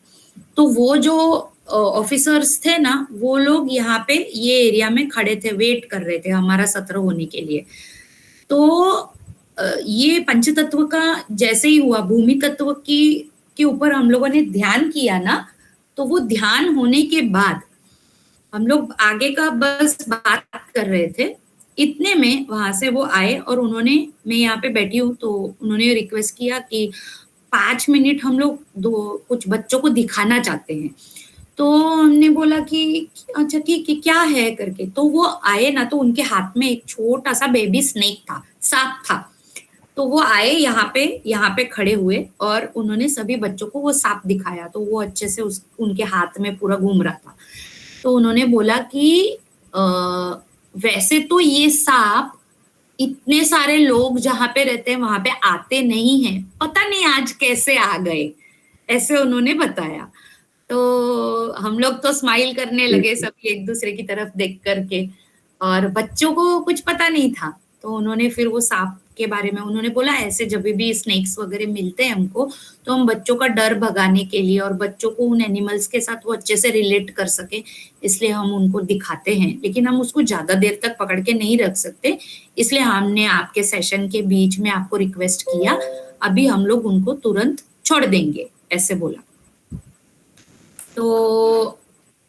तो वो जो ऑफिसर्स थे ना, वो लोग यहाँ पे ये एरिया में खड़े थे, वेट कर रहे थे हमारा सत्र होने के लिए। तो ये पंचतत्व का जैसे ही हुआ, भूमि तत्व की के ऊपर हम लोगों ने ध्यान किया ना, तो वो ध्यान होने के बाद हम लोग आगे का बस बात कर रहे थे, इतने में वहां से वो आए और उन्होंने, मैं यहाँ पे बैठी हूँ तो उन्होंने रिक्वेस्ट किया कि 5 मिनट हम लोग कुछ बच्चों को दिखाना चाहते हैं। तो हमने बोला कि अच्छा ठीक है, क्या है करके। तो वो आए ना, तो उनके हाथ में एक छोटा सा बेबी स्नेक था, सांप था। तो वो आए यहाँ पे खड़े हुए और उन्होंने सभी बच्चों को वो सांप दिखाया। तो वो अच्छे से उनके हाथ में पूरा घूम रहा था। तो उन्होंने बोला कि वैसे तो ये सांप इतने सारे लोग जहाँ पे रहते हैं वहां पे आते नहीं हैं, पता नहीं आज कैसे आ गए, ऐसे उन्होंने बताया। तो हम लोग तो स्माइल करने लगे सभी एक दूसरे की तरफ देख करके, और बच्चों को कुछ पता नहीं था। तो उन्होंने फिर वो सांप के बारे में उन्होंने बोला, ऐसे जब भी स्नेक्स वगैरह मिलते हैं हमको, तो हम बच्चों का डर भगाने के लिए और बच्चों को उन एनिमल्स के साथ वो अच्छे से रिलेट कर सके, इसलिए हम उनको दिखाते हैं, लेकिन हम उसको ज्यादा देर तक पकड़ के नहीं रख सकते, इसलिए हमने आपके सेशन के बीच में आपको रिक्वेस्ट किया, अभी हम लोग उनको तुरंत छोड़ देंगे, ऐसे बोला। तो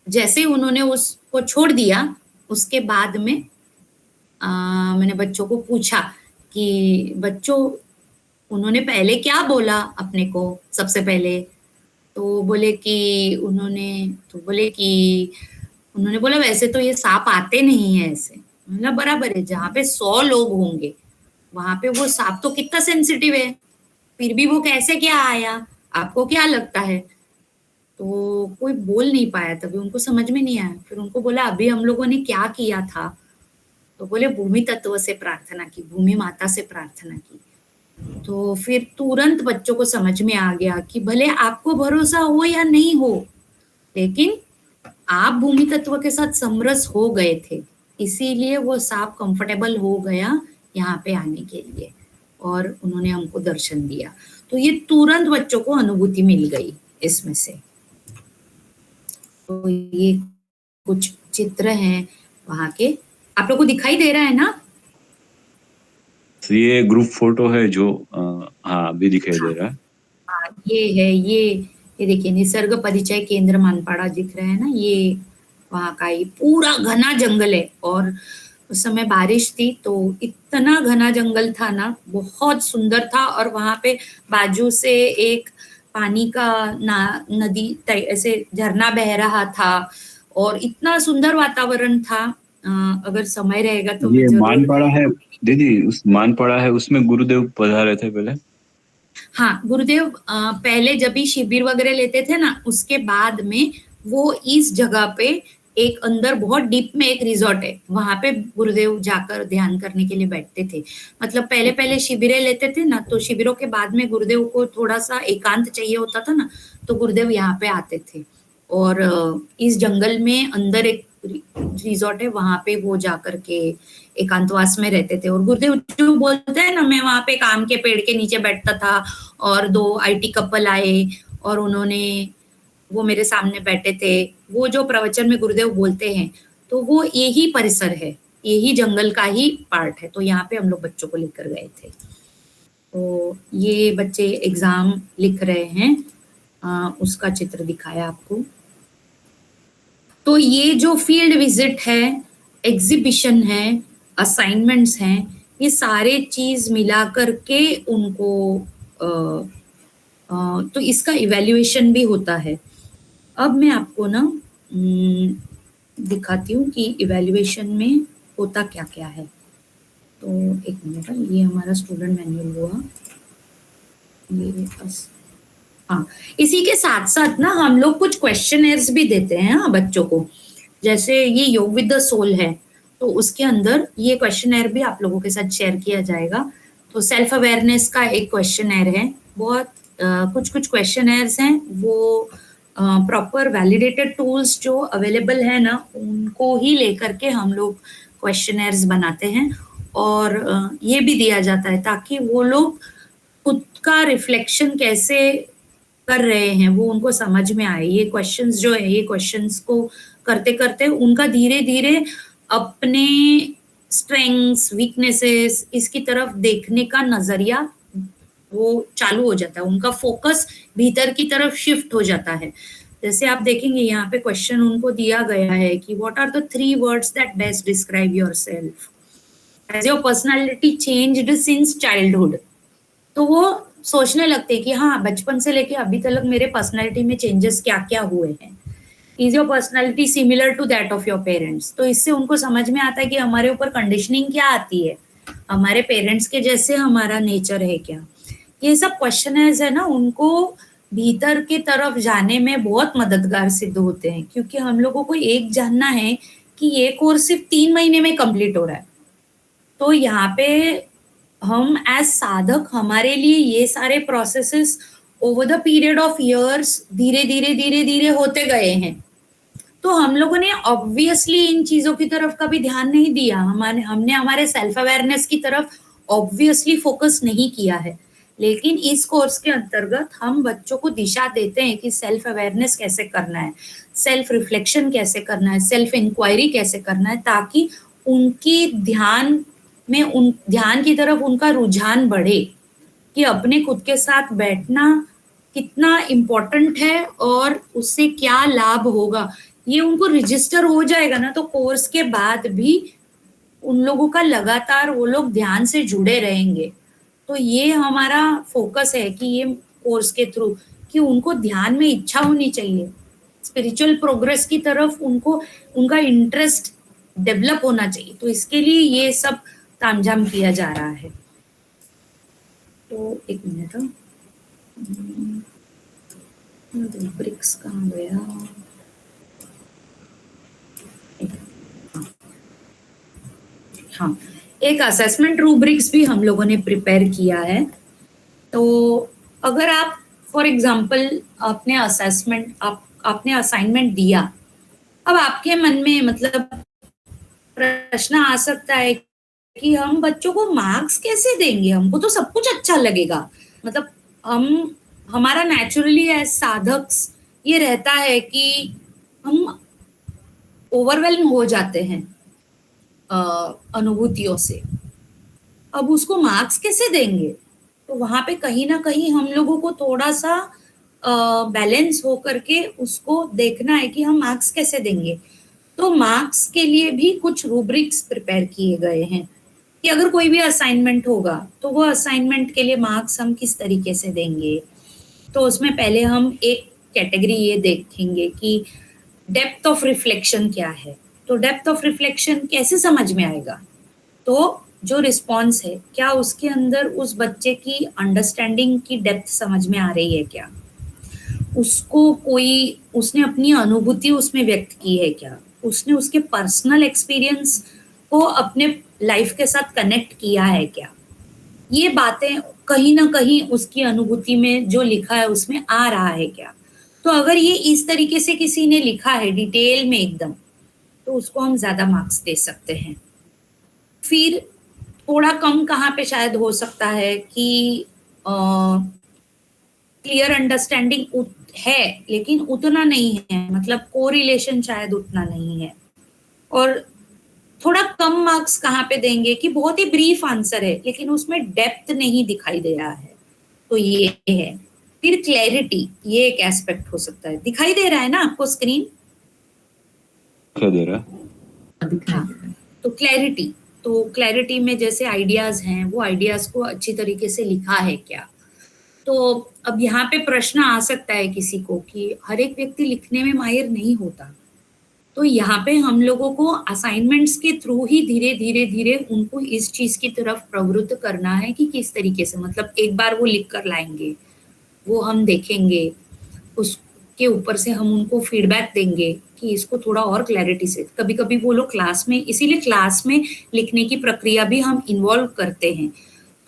जैसे उन्होंने उसको छोड़ दिया, उसके बाद में मैंने बच्चों को पूछा कि बच्चों, उन्होंने पहले क्या बोला अपने को सबसे पहले। तो बोले कि उन्होंने बोला वैसे तो ये सांप आते नहीं है ऐसे। मतलब बराबर है, जहाँ पे 100 लोग होंगे वहां पे वो सांप तो कितना सेंसिटिव है, फिर भी वो कैसे क्या आया, आपको क्या लगता है। तो कोई बोल नहीं पाया, तभी उनको समझ में नहीं आया। फिर उनको बोला अभी हम लोगों ने क्या किया था, तो बोले भूमि तत्व से प्रार्थना की, भूमि माता से प्रार्थना की। तो फिर तुरंत बच्चों को समझ में आ गया कि भले आपको भरोसा हो या नहीं हो, लेकिन आप भूमि तत्व के साथ समरस हो गए थे, इसीलिए वो सांप कंफर्टेबल हो गया यहाँ पे आने के लिए, और उन्होंने हमको दर्शन दिया। तो ये तुरंत बच्चों को अनुभूति मिल गई इसमें से। तो ये कुछ चित्र हैं वहां के, आप लोग को दिखाई दे रहा है ना? ये ग्रुप फोटो है जो हाँ अभी दिखाई दे रहा है। हाँ, ये है, ये देखिए निसर्ग परिचय केंद्र मानपाड़ा दिख रहा है ना, ये वहाँ का ही पूरा घना जंगल है। और उस समय बारिश थी तो इतना घना जंगल था ना, बहुत सुंदर था। और वहाँ पे बाजू से एक पानी का नदी ऐसे झरना बह रहा था, और इतना सुंदर वातावरण था। अगर समय रहेगा तो ये मैं जरूर। मानपाड़ा है दीदी, उस मानपाड़ा है, उसमें गुरुदेव पधारे थे पहले। हाँ, गुरुदेव पहले जब भी शिविर वगैरह लेते थे ना, उसके बाद में वो इस जगह पे एक अंदर बहुत डीप में एक रिजॉर्ट है, वहां पे गुरुदेव जाकर ध्यान करने के लिए बैठते थे। मतलब पहले पहले शिविरें लेते थे ना, तो शिविरों के बाद में गुरुदेव को थोड़ा सा एकांत चाहिए होता था ना, तो गुरुदेव यहाँ पे आते थे। और इस जंगल में अंदर एक रिजॉर्ट है, वहां पे वो जाकर के एकांतवास में रहते थे। और गुरुदेव जो बोलते हैं ना, मैं वहां पे आम के पेड़ के नीचे बैठता था, और 2 IT कपल आए और उन्होंने वो मेरे सामने बैठे थे। वो जो प्रवचन में गुरुदेव बोलते हैं, तो वो यही परिसर है, यही जंगल का ही पार्ट है। तो यहाँ पे हम लोग बच्चों को लेकर गए थे। तो ये बच्चे एग्जाम लिख रहे हैं, उसका चित्र दिखाया आपको। तो ये जो फील्ड विजिट है, एग्जीबिशन है, असाइनमेंट्स हैं, ये सारे चीज मिला करके उनको तो इसका इवैल्यूएशन भी होता है। अब मैं आपको ना दिखाती हूँ कि इवैल्यूएशन में होता क्या क्या है। तो एक मिनट, ये हमारा स्टूडेंट मैनुअल हुआ, ये बस। हाँ, इसी के साथ साथ ना हम लोग कुछ क्वेश्चनर्स भी देते हैं हाँ बच्चों को। जैसे ये योग विद द सोल है, तो उसके अंदर ये क्वेश्चनर भी आप लोगों के साथ शेयर किया जाएगा। तो सेल्फ अवेयरनेस का एक क्वेश्चनर है, बहुत कुछ क्वेश्चनर्स हैं, वो प्रॉपर वैलिडेटेड टूल्स जो अवेलेबल है ना, उनको ही लेकर के हम लोग क्वेश्चनर्स बनाते हैं। और ये भी दिया जाता है ताकि वो लोग खुद का रिफ्लेक्शन कैसे कर रहे हैं वो उनको समझ में आए। ये क्वेश्चंस जो है, ये क्वेश्चंस को करते करते उनका धीरे धीरे अपने स्ट्रेंथ्स, वीकनेसेस, इसकी तरफ देखने का नजरिया वो चालू हो जाता है, उनका फोकस भीतर की तरफ शिफ्ट हो जाता है। जैसे आप देखेंगे यहाँ पे क्वेश्चन उनको दिया गया है कि what are the 3 words that best describe yourself, has your personality changed since childhood. तो वो सोचने लगते हैं कि हाँ, बचपन से लेके अभी तक मेरे पर्सनालिटी में चेंजेस क्या क्या हुए हैं। Is your personality similar to that of your parents. तो इससे उनको समझ में आता है कि हमारे ऊपर कंडीशनिंग क्या आती है, हमारे पेरेंट्स के जैसे हमारा नेचर है क्या। ये सब क्वेश्चनर्स है ना, उनको भीतर की तरफ जाने में बहुत मददगार सिद्ध होते हैं, क्योंकि हम लोगों को एक जानना है कि ये कोर्स सिर्फ 3 महीने में कंप्लीट हो रहा है। तो यहाँ पे हम एज साधक हमारे लिए ये सारे processes over the period of years धीरे धीरे होते गए हैं। तो हम लोगों ने ऑब्वियसली इन चीजों की तरफ कभी ध्यान नहीं दिया, हमने हमारे सेल्फ अवेयरनेस की तरफ ऑब्वियसली फोकस नहीं किया है। लेकिन इस कोर्स के अंतर्गत हम बच्चों को दिशा देते हैं कि सेल्फ अवेयरनेस कैसे करना है, सेल्फ रिफ्लेक्शन कैसे करना है, सेल्फ इंक्वायरी कैसे करना है, ताकि उनकी ध्यान की तरफ उनका रुझान बढ़े कि अपने खुद के साथ बैठना कितना इम्पोर्टेंट है और उससे क्या लाभ होगा। ये उनको रजिस्टर हो जाएगा ना, तो कोर्स के बाद भी उन लोगों का लगातार वो लोग ध्यान से जुड़े रहेंगे। तो ये हमारा फोकस है कि ये कोर्स के थ्रू कि उनको ध्यान में इच्छा होनी चाहिए, स्पिरिचुअल प्रोग्रेस की तरफ उनको उनका इंटरेस्ट डेवलप होना चाहिए। तो इसके लिए ये सब तामझाम किया जा रहा है। तो एक मिनट, ब्रिक्स कहाँ गया? हाँ, एक असेसमेंट रूब्रिक्स भी हम लोगों ने प्रिपेयर किया है। तो अगर आप फॉर एग्जांपल आपने असाइनमेंट दिया, अब आपके मन में मतलब प्रश्न आ सकता है कि हम बच्चों को मार्क्स कैसे देंगे, हमको तो सब कुछ अच्छा लगेगा। मतलब हमारा नेचुरली एज साधक्स ये रहता है कि हम ओवरवेल्म हो जाते हैं अनुभूतियों से। अब उसको मार्क्स कैसे देंगे? तो वहां पे कहीं ना कहीं हम लोगों को थोड़ा सा बैलेंस हो करके उसको देखना है कि हम मार्क्स कैसे देंगे। तो मार्क्स के लिए भी कुछ रूब्रिक्स प्रिपेयर किए गए हैं कि अगर कोई भी असाइनमेंट होगा तो वो असाइनमेंट के लिए मार्क्स हम किस तरीके से देंगे। तो उसमें पहले हम एक कैटेगरी ये देखेंगे कि डेप्थ ऑफ रिफ्लेक्शन क्या है। तो डेप्थ ऑफ रिफ्लेक्शन कैसे समझ में आएगा? तो जो रिस्पॉन्स है, क्या उसके अंदर उस बच्चे की अंडरस्टैंडिंग की डेप्थ समझ में आ रही है क्या, उसने अपनी अनुभूति उसमें व्यक्त की है क्या, उसने उसके पर्सनल एक्सपीरियंस को अपने लाइफ के साथ कनेक्ट किया है क्या। ये बातें कहीं ना कहीं उसकी अनुभूति में जो लिखा है उसमें आ रहा है क्या। तो अगर ये इस तरीके से किसी ने लिखा है डिटेल में एकदम, तो उसको हम ज्यादा मार्क्स दे सकते हैं। फिर थोड़ा कम कहाँ पे शायद हो सकता है कि क्लियर अंडरस्टैंडिंग है लेकिन उतना नहीं है, मतलब कोरिलेशन शायद उतना नहीं है। और थोड़ा कम मार्क्स कहाँ पे देंगे कि बहुत ही ब्रीफ आंसर है लेकिन उसमें डेप्थ नहीं दिखाई दे रहा है, तो ये है। फिर क्लैरिटी, ये एक एस्पेक्ट हो सकता है। दिखाई दे रहा है ना आपको स्क्रीन? दिखाई दे रहा है। तो क्लैरिटी में जैसे आइडियाज हैं, वो आइडियाज को अच्छी तरीके से लिखा है क्या। तो अब यहाँ पे प्रश्न आ सकता है किसी को कि हर एक व्यक्ति लिखने में माहिर नहीं होता, तो यहाँ पे हम लोगों को असाइनमेंट्स के थ्रू ही धीरे धीरे उनको इस चीज की तरफ प्रवृत्त करना है कि किस तरीके से, मतलब एक बार वो लिख कर लाएंगे, वो हम देखेंगे, उसके ऊपर से हम उनको फीडबैक देंगे कि इसको थोड़ा और क्लैरिटी से। कभी कभी वो लोग क्लास में, इसीलिए क्लास में लिखने की प्रक्रिया भी हम इन्वॉल्व करते हैं।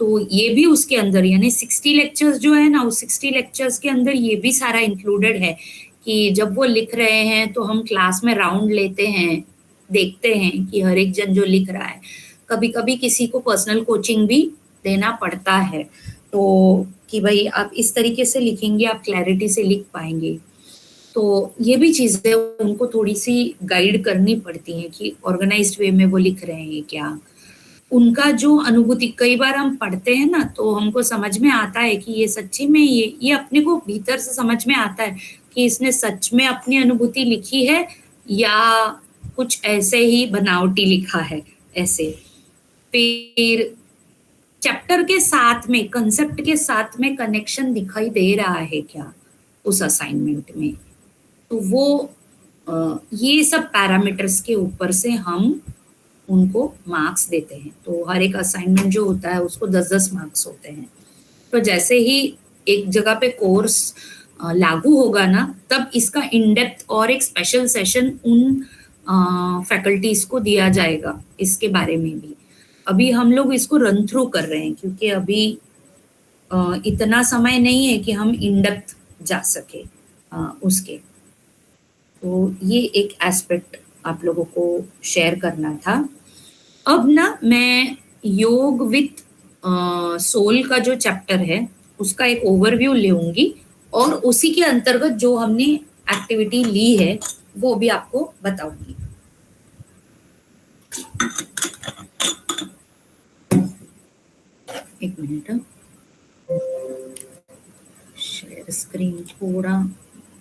तो ये भी उसके अंदर, यानी 60 लेक्चर्स जो है ना, उस 60 लेक्चर्स के अंदर ये भी सारा इंक्लूडेड है कि जब वो लिख रहे हैं तो हम क्लास में राउंड लेते हैं, देखते हैं कि हर एक जन जो लिख रहा है। कभी कभी किसी को पर्सनल कोचिंग भी देना पड़ता है, तो कि भाई आप इस तरीके से लिखेंगे, आप क्लैरिटी से लिख पाएंगे। तो ये भी चीज़ें उनको थोड़ी-सी गाइड करनी पड़ती हैं कि ऑर्गेनाइज़्ड वे में वो लिख रहे हैं क्या? उनका जो अनुभूति कई बार हम पढ़ते हैं ना, तो हमको समझ में आता है कि ये सच्ची में ये अपने को भीतर से समझ में आता है कि इसने सच में अपनी अनुभूति लिखी है या कुछ ऐसे ही बनावटी लिखा है, ऐसे। फिर चैप्टर के साथ में, कांसेप्ट के साथ में कनेक्शन दिखाई दे रहा है क्या उस असाइनमेंट में? तो वो ये सब पैरामीटर्स के ऊपर से हम उनको मार्क्स देते हैं। तो हर एक असाइनमेंट जो होता है उसको 10-10 मार्क्स होते हैं। तो जैसे ही एक जगह पे कोर्स लागू होगा ना, तब इसका इन डेप्थ और एक स्पेशल सेशन उन फैकल्टीज को दिया जाएगा इसके बारे में भी। अभी हम लोग इसको रन थ्रू कर रहे हैं क्योंकि अभी इतना समय नहीं है कि हम इन डेप्थ जा सके उसके। तो ये एक एस्पेक्ट आप लोगों को शेयर करना था। अब ना मैं योग विथ सोल का जो चैप्टर है उसका एक ओवरव्यू लूंगी और उसी के अंतर्गत जो हमने एक्टिविटी ली है वो भी आपको बताऊंगी। एक मिनट, शेयर स्क्रीन थोड़ा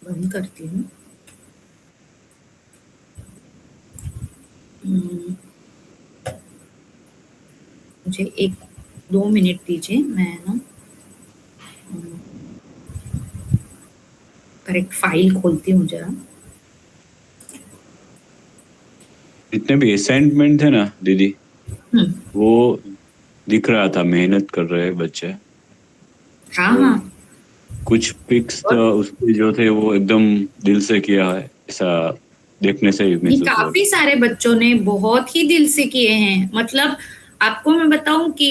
बंद करती हूँ। मुझे 1-2 मिनट दीजिए, मैं ना करेक्ट फाइल खोलती हूँ जरा। जितने भी असाइनमेंट है ना दीदी, वो दिख रहा था मेहनत कर रहे बच्चे। हाँ हाँ, कुछ पिक्स तो उसके जो थे वो एकदम दिल से किया है, ऐसा देखने से ही ये महसूस हुआ। काफी सारे बच्चों ने बहुत ही दिल से किए हैं। मतलब आपको मैं बताऊं कि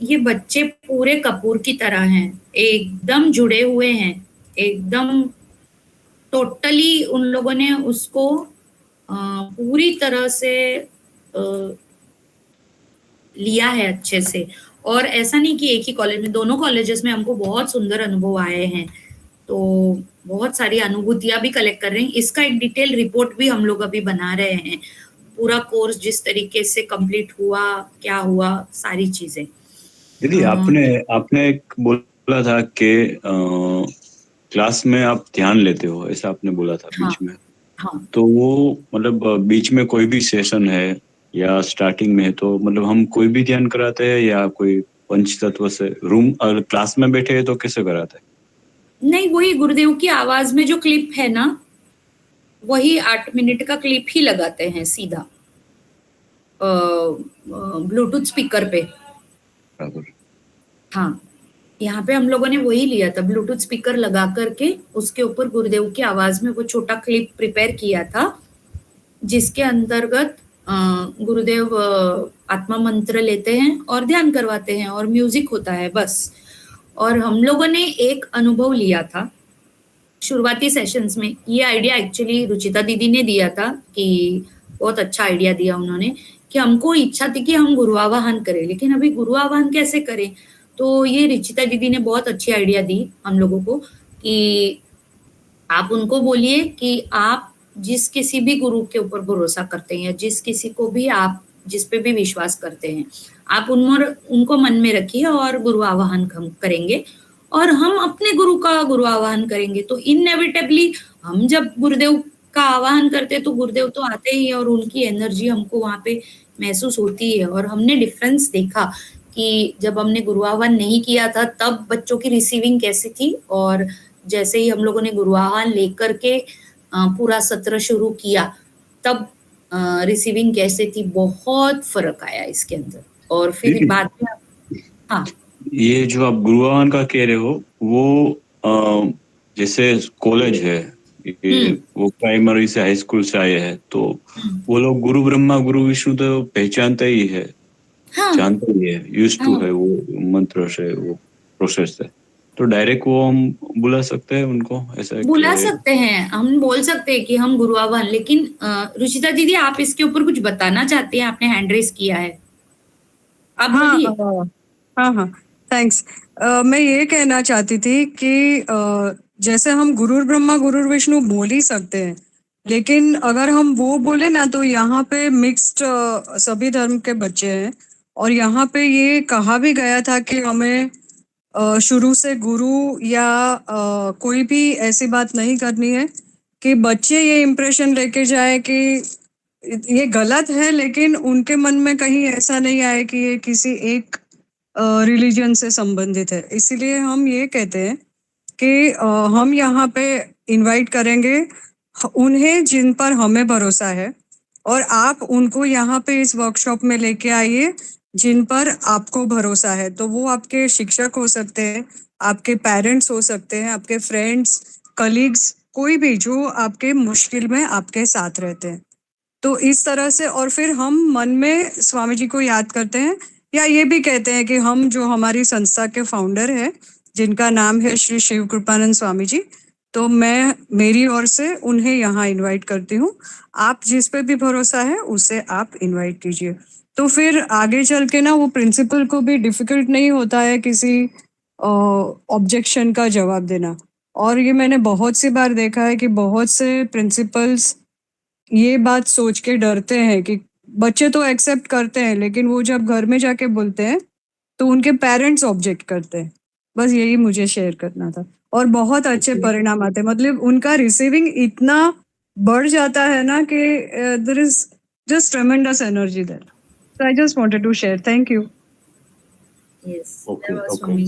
ये बच्चे पूरे कपूर की तरह हैं, एकदम जुड़े हुए हैं, एकदम टोटली उन लोगों ने उसको पूरी तरह से लिया है अच्छे से। और ऐसा नहीं कि एक ही कॉलेज में, दोनों कॉलेजेस में हमको बहुत सुंदर अनुभव आए हैं। तो बहुत सारी अनुभूतियां भी कलेक्ट कर रहे हैं। इसका एक डिटेल रिपोर्ट भी हम लोग अभी बना रहे हैं, पूरा कोर्स जिस तरीके से कंप्लीट हुआ, क्या हुआ, सारी चीजें। दीदी आपने एक बोला था कि क्लास में आप ध्यान लेते हो, ऐसा आपने बोला था बीच में। हाँ, तो वो मतलब बीच में कोई भी सेशन है या स्टार्टिंग में है तो मतलब हम कोई भी ध्यान कराते हैं या कोई पंच तत्व से रूम और क्लास में बैठे हैं तो कैसे कराते हैं? नहीं, वही गुरुदेव की आवाज में जो क्लिप है ना, वही 8 मिनट का क्लिप ही लगाते हैं सीधा ब्लूटूथ स्पीकर पे। बराबर। हाँ, यहाँ पे हम लोगों ने वही लिया था, ब्लूटूथ स्पीकर लगा करके उसके ऊपर गुरुदेव की आवाज में वो छोटा क्लिप प्रिपेयर किया था, जिसके अंतर्गत गुरुदेव आत्मा मंत्र लेते हैं और ध्यान करवाते हैं और म्यूजिक होता है बस। और हम लोगों ने एक अनुभव लिया था शुरुआती सेशंस में। ये आइडिया एक्चुअली रुचिता दीदी ने दिया था, कि बहुत अच्छा आइडिया दिया उन्होंने, कि हमको इच्छा थी कि हम गुरु आवाहन करें, लेकिन अभी गुरु आवाहन कैसे करें। तो ये रुचिता दीदी ने बहुत अच्छी आइडिया दी हम लोगों को कि आप उनको बोलिए कि आप जिस किसी भी गुरु के ऊपर भरोसा करते हैं, जिस किसी को भी आप जिस पे भी विश्वास करते हैं, आप उनको मन में रखिए और गुरु आवाहन हम करेंगे और हम अपने गुरु का गुरु आवाहन करेंगे। तो इनएविटेबली हम जब गुरुदेव का आवाहन करते हैं तो गुरुदेव तो आते ही और उनकी एनर्जी हमको वहां पे महसूस होती है। और हमने डिफरेंस देखा कि जब हमने गुरु आह्वान नहीं किया था तब बच्चों की रिसीविंग कैसी थी, और जैसे ही हम लोगों ने गुरु आह्वान लेकर के पूरा सत्र शुरू किया तब रिसीविंग कैसे थी, बहुत फर्क आया इसके अंदर। और फिर बाद में हाँ, ये जो आप गुरु आह्वान का कह रहे हो वो जैसे कॉलेज है, वो प्राइमरी से हाई स्कूल से आए हैं तो वो लोग गुरु ब्रह्मा गुरु विष्णु तो पहचानते ही है, हाँ, जानते ही है, यूज टू है वो मंत्र से, वो प्रोसेस से। तो डायरेक्ट वो हम बुला सकते हैं उनको, ऐसा बुला सकते हैं, हम बोल सकते हैं कि हम गुरु आह्वान। लेकिन रुचिता दीदी आप इसके ऊपर कुछ बताना चाहते हैं, आपने हैंड रेस किया है, आप बोलिए। हाँ, थैंक्स। मैं ये कहना चाहती थी कि जैसे हम गुरुर ब्रह्मा गुरुर विष्णु बोल ही सकते हैं, लेकिन अगर हम वो बोले ना तो यहाँ पे मिक्स्ड सभी धर्म के बच्चे हैं, और यहाँ पे ये कहा भी गया था कि हमें शुरू से गुरु या कोई भी ऐसी बात नहीं करनी है कि बच्चे ये इम्प्रेशन लेके जाए कि ये गलत है, लेकिन उनके मन में कहीं ऐसा नहीं आए कि ये किसी एक रिलीजन से संबंधित है। इसीलिए हम ये कहते हैं कि हम यहाँ पे इनवाइट करेंगे उन्हें जिन पर हमें भरोसा है, और आप उनको यहाँ पे इस वर्कशॉप में लेके आइए जिन पर आपको भरोसा है। तो वो आपके शिक्षक हो सकते हैं, आपके पेरेंट्स हो सकते हैं, आपके फ्रेंड्स, कलीग्स, कोई भी जो आपके मुश्किल में आपके साथ रहते हैं। तो इस तरह से, और फिर हम मन में स्वामी जी को याद करते हैं, या ये भी कहते हैं कि हम जो हमारी संस्था के फाउंडर है जिनका नाम है श्री शिव कृपानंद स्वामी जी, तो मैं मेरी ओर से उन्हें यहाँ इनवाइट करती हूँ। आप जिस पे भी भरोसा है उसे आप इनवाइट कीजिए। तो फिर आगे चल के ना वो प्रिंसिपल को भी डिफिकल्ट नहीं होता है किसी ऑब्जेक्शन का जवाब देना। और ये मैंने बहुत सी बार देखा है कि बहुत से प्रिंसिपल्स ये बात सोच के डरते हैं कि बच्चे तो एक्सेप्ट करते हैं, लेकिन वो जब घर में जाके बोलते हैं तो उनके पेरेंट्स ऑब्जेक्ट करते हैं। बस यही मुझे शेयर करना था, और बहुत अच्छे परिणाम आते हैं। मतलब उनका रिसीविंग इतना बढ़ जाता है ना कि there is just tremendous energy there. So I just wanted to share. Thank you. Yes, okay,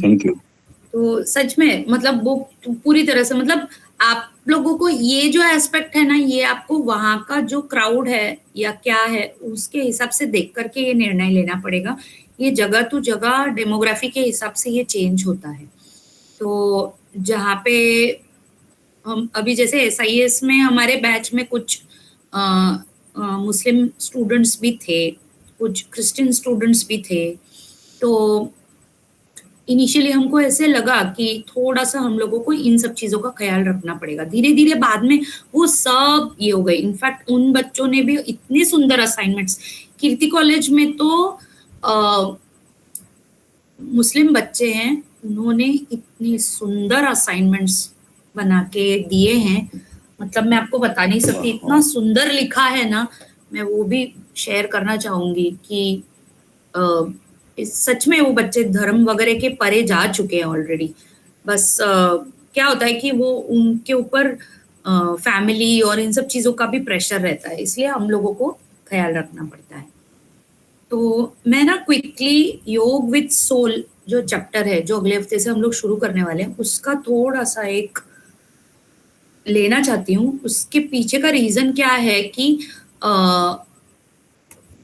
thank you. तो सच में मतलब वो पूरी तरह से, मतलब आप लोगों को ये जो एस्पेक्ट है ना, ये आपको वहां का जो क्राउड है या क्या है उसके हिसाब से देख करके ये निर्णय लेना पड़ेगा। ये जगह टू जगह डेमोग्राफी के हिसाब से ये चेंज होता है। तो जहाँ पे हम अभी जैसे SIS में हमारे बैच में कुछ मुस्लिम स्टूडेंट्स भी थे, कुछ क्रिश्चियन स्टूडेंट्स भी थे। तो इनिशियली हमको ऐसे लगा कि थोड़ा सा हम लोगों को इन सब चीजों का ख्याल रखना पड़ेगा। धीरे धीरे बाद में वो सब ये हो गए। इनफैक्ट उन बच्चों ने भी इतने सुंदर असाइनमेंट्स, कीर्ति कॉलेज में तो मुस्लिम बच्चे हैं, उन्होंने इतनी सुंदर असाइनमेंट्स बना के दिए हैं, मतलब मैं आपको बता नहीं सकती, इतना सुंदर लिखा है ना। मैं वो भी शेयर करना चाहूंगी कि सच में वो बच्चे धर्म वगैरह के परे जा चुके हैं ऑलरेडी। बस क्या होता है कि वो उनके ऊपर फैमिली और इन सब चीजों का भी प्रेशर रहता है, इसलिए हम लोगों को ख्याल रखना पड़ता है। तो मैं ना क्विकली योग विद सोल जो चैप्टर है, जो अगले हफ्ते से हम लोग शुरू करने वाले हैं, उसका थोड़ा सा एक लेना चाहती हूँ। उसके पीछे का रीजन क्या है कि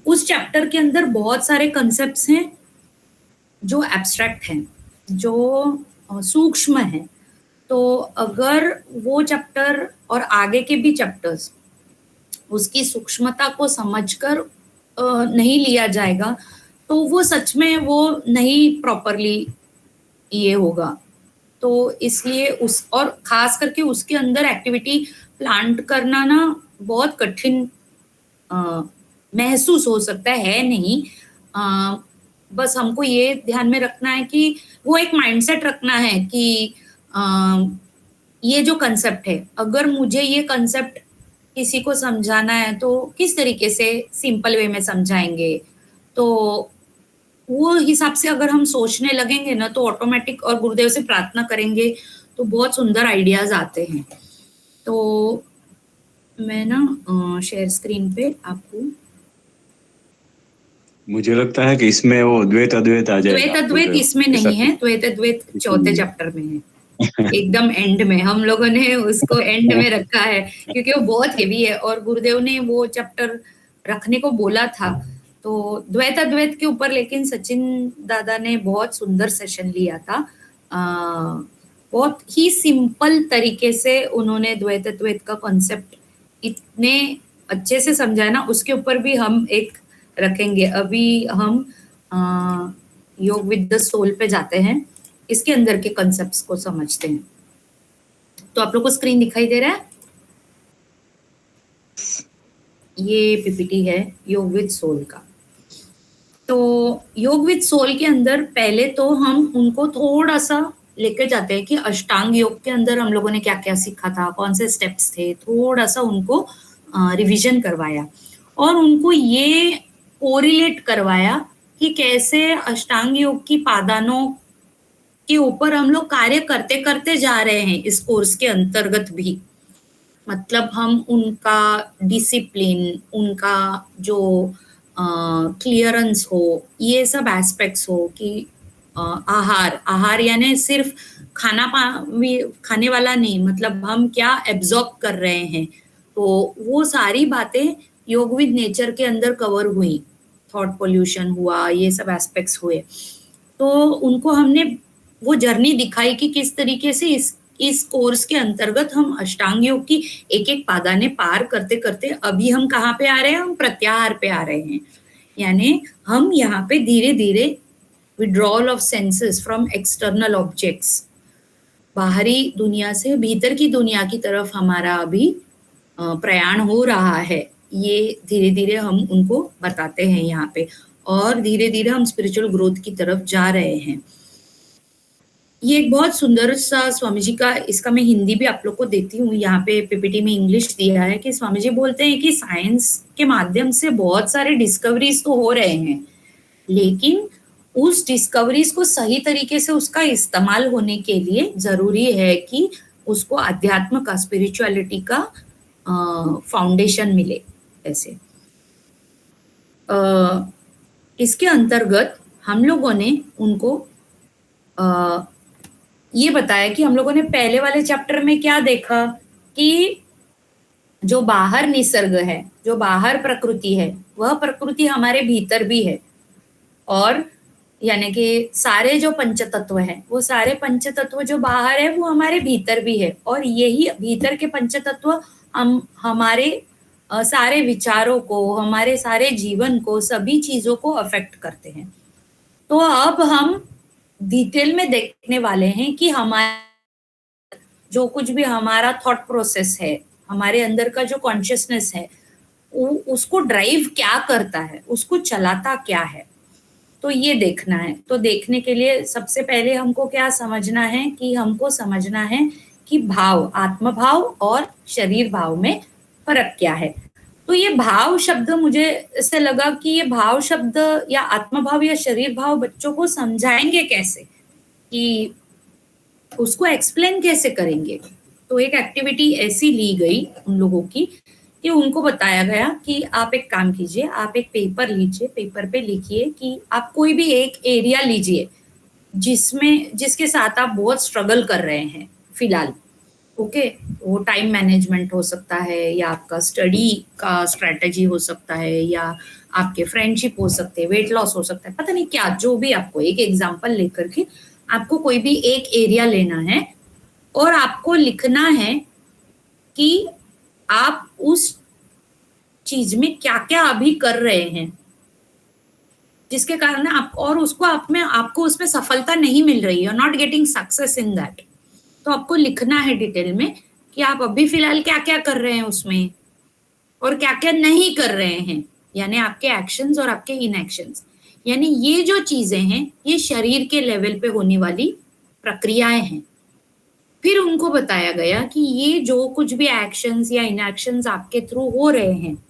उस चैप्टर के अंदर बहुत सारे कंसेप्ट्स हैं जो एब्स्ट्रैक्ट हैं, जो सूक्ष्म हैं। तो अगर वो चैप्टर और आगे के भी चैप्टर्स उसकी सूक्ष्मता को समझकर नहीं लिया जाएगा तो वो सच में वो नहीं प्रॉपरली ये होगा। तो इसलिए उस, और खास करके उसके अंदर एक्टिविटी प्लांट करना ना बहुत कठिन महसूस हो सकता है नहीं। बस हमको ये ध्यान में रखना है कि वो एक माइंडसेट रखना है कि ये जो कंसेप्ट है, अगर मुझे ये कंसेप्ट किसी को समझाना है तो किस तरीके से सिंपल वे में समझाएंगे। तो वो हिसाब से अगर हम सोचने लगेंगे ना तो ऑटोमेटिक, और गुरुदेव से प्रार्थना करेंगे तो बहुत सुंदर आइडियाज आते हैं। तो मैं ना शेयर स्क्रीन पे आपको, मुझे लगता है कि इसमें वो द्वैत अद्वैत आ जाएगा। द्वैत अद्वैत इसमें नहीं है, द्वैत अद्वैत चौथे चैप्टर में है, एकदम एंड में। हम लोगों ने उसको एंड में रखा है क्योंकि वो बहुत हेवी है और गुरुदेव ने वो चैप्टर रखने को बोला था। तो द्वैत अद्वैत के ऊपर लेकिन सचिन दादा ने बहुत सुंदर सेशन लिया था। बहुत ही सिंपल तरीके से उन्होंने द्वैत अद्वैत का कॉन्सेप्ट इतने अच्छे से समझाया ना, उसके ऊपर भी हम एक रखेंगे। अभी हम योग विद द सोल पे जाते हैं, इसके अंदर के कॉन्सेप्ट्स को समझते हैं। तो आप लोग को स्क्रीन दिखाई दे रहा है? ये पीपीटी है योग विद सोल का। तो योग विद सोल के अंदर पहले तो हम उनको थोड़ा सा लेके जाते हैं कि अष्टांग योग के अंदर हम लोगों ने क्या क्या सीखा था, कौन से स्टेप्स थे, थोड़ा सा उनको रिवीजन करवाया और उनको ये कोरिलेट करवाया कि कैसे अष्टांग योग की पादानों के ऊपर हम लोग कार्य करते करते जा रहे हैं इस कोर्स के अंतर्गत भी। मतलब हम उनका डिसिप्लिन, उनका जो क्लियरेंस हो, ये सब एस्पेक्ट्स हो कि आहार यानी सिर्फ खाने वाला नहीं, मतलब हम क्या एब्जॉर्ब कर रहे हैं, तो वो सारी बातें योग विद नेचर के अंदर कवर हुई। थॉट पोल्यूशन हुआ, ये सब एस्पेक्ट्स हुए, तो उनको हमने वो जर्नी दिखाई कि किस तरीके से इस कोर्स के अंतर्गत हम अष्टांग योग की एक एक पादाने पार करते करते अभी हम कहाँ पे आ रहे हैं, हम प्रत्याहार पे आ रहे हैं। यानी हम यहाँ पे धीरे धीरे withdrawal of senses from external objects, बाहरी दुनिया से भीतर की दुनिया की तरफ हमारा अभी प्रयाण हो रहा है। ये धीरे धीरे हम उनको बताते हैं यहाँ पे, और धीरे धीरे हम स्पिरिचुअल ग्रोथ की तरफ जा रहे हैं। ये एक बहुत सुंदर सा स्वामी जी का, इसका मैं हिंदी भी आप लोग को देती हूँ, यहाँ पे पीपीटी में इंग्लिश दिया है कि स्वामी जी बोलते हैं कि साइंस के माध्यम से बहुत सारे डिस्कवरीज तो हो रहे हैं, लेकिन उस डिस्कवरीज को सही तरीके से उसका इस्तेमाल होने के लिए जरूरी है कि उसको अध्यात्म का, स्पिरिचुअलिटी का फाउंडेशन मिले। ऐसे इसके अंतर्गत हम लोगों ने उनको ये बताया कि हम लोगों ने पहले वाले चैप्टर में क्या देखा कि जो बाहर निसर्ग है, जो बाहर प्रकृति है, वह प्रकृति हमारे भीतर भी है, और यानी कि सारे जो पंचतत्व है, वो सारे पंचतत्व जो बाहर है वो हमारे भीतर भी है, और यही भीतर के पंचतत्व हम हमारे सारे विचारों को, हमारे सारे जीवन को, सभी चीजों को अफेक्ट करते हैं। तो अब हम डिटेल में देखने वाले हैं कि हमारा जो कुछ भी हमारा थॉट प्रोसेस है, हमारे अंदर का जो कॉन्शियसनेस है, उसको ड्राइव क्या करता है, उसको चलाता क्या है, तो ये देखना है। तो देखने के लिए सबसे पहले हमको क्या समझना है कि हमको समझना है कि भाव, आत्म भाव और शरीर भाव में फर्क क्या है। तो ये भाव शब्द, मुझे ऐसे लगा कि ये भाव शब्द या आत्म भाव या शरीर भाव बच्चों को समझाएंगे कैसे, कि उसको एक्सप्लेन कैसे करेंगे। तो एक एक्टिविटी ऐसी ली गई उन लोगों की कि उनको बताया गया कि आप एक काम कीजिए, आप एक पेपर लीजिए, पेपर पे लिखिए कि आप कोई भी एक एरिया लीजिए जिसके साथ आप बहुत स्ट्रगल कर रहे हैं फिलहाल। ओके, वो टाइम मैनेजमेंट हो सकता है, या आपका स्टडी का स्ट्रेटजी हो सकता है, या आपके फ्रेंडशिप हो सकते हैं, वेट लॉस हो सकता है, पता नहीं क्या, जो भी आपको एक एग्जांपल लेकर के आपको कोई भी एक एरिया लेना है और आपको लिखना है कि आप उस चीज में क्या क्या अभी कर रहे हैं जिसके कारण आप, और उसको आपको उसमें सफलता नहीं मिल रही है, not getting success in that. तो आपको लिखना है डिटेल में कि आप अभी फिलहाल क्या क्या कर रहे हैं उसमें और क्या क्या नहीं कर रहे हैं, यानी आपके एक्शंस और आपके इनएक्शंस। यानी ये जो चीजें हैं ये शरीर के लेवल पे होने वाली प्रक्रियाएं हैं। फिर उनको बताया गया कि ये जो कुछ भी एक्शंस या इनएक्शंस आपके थ्रू हो रहे हैं,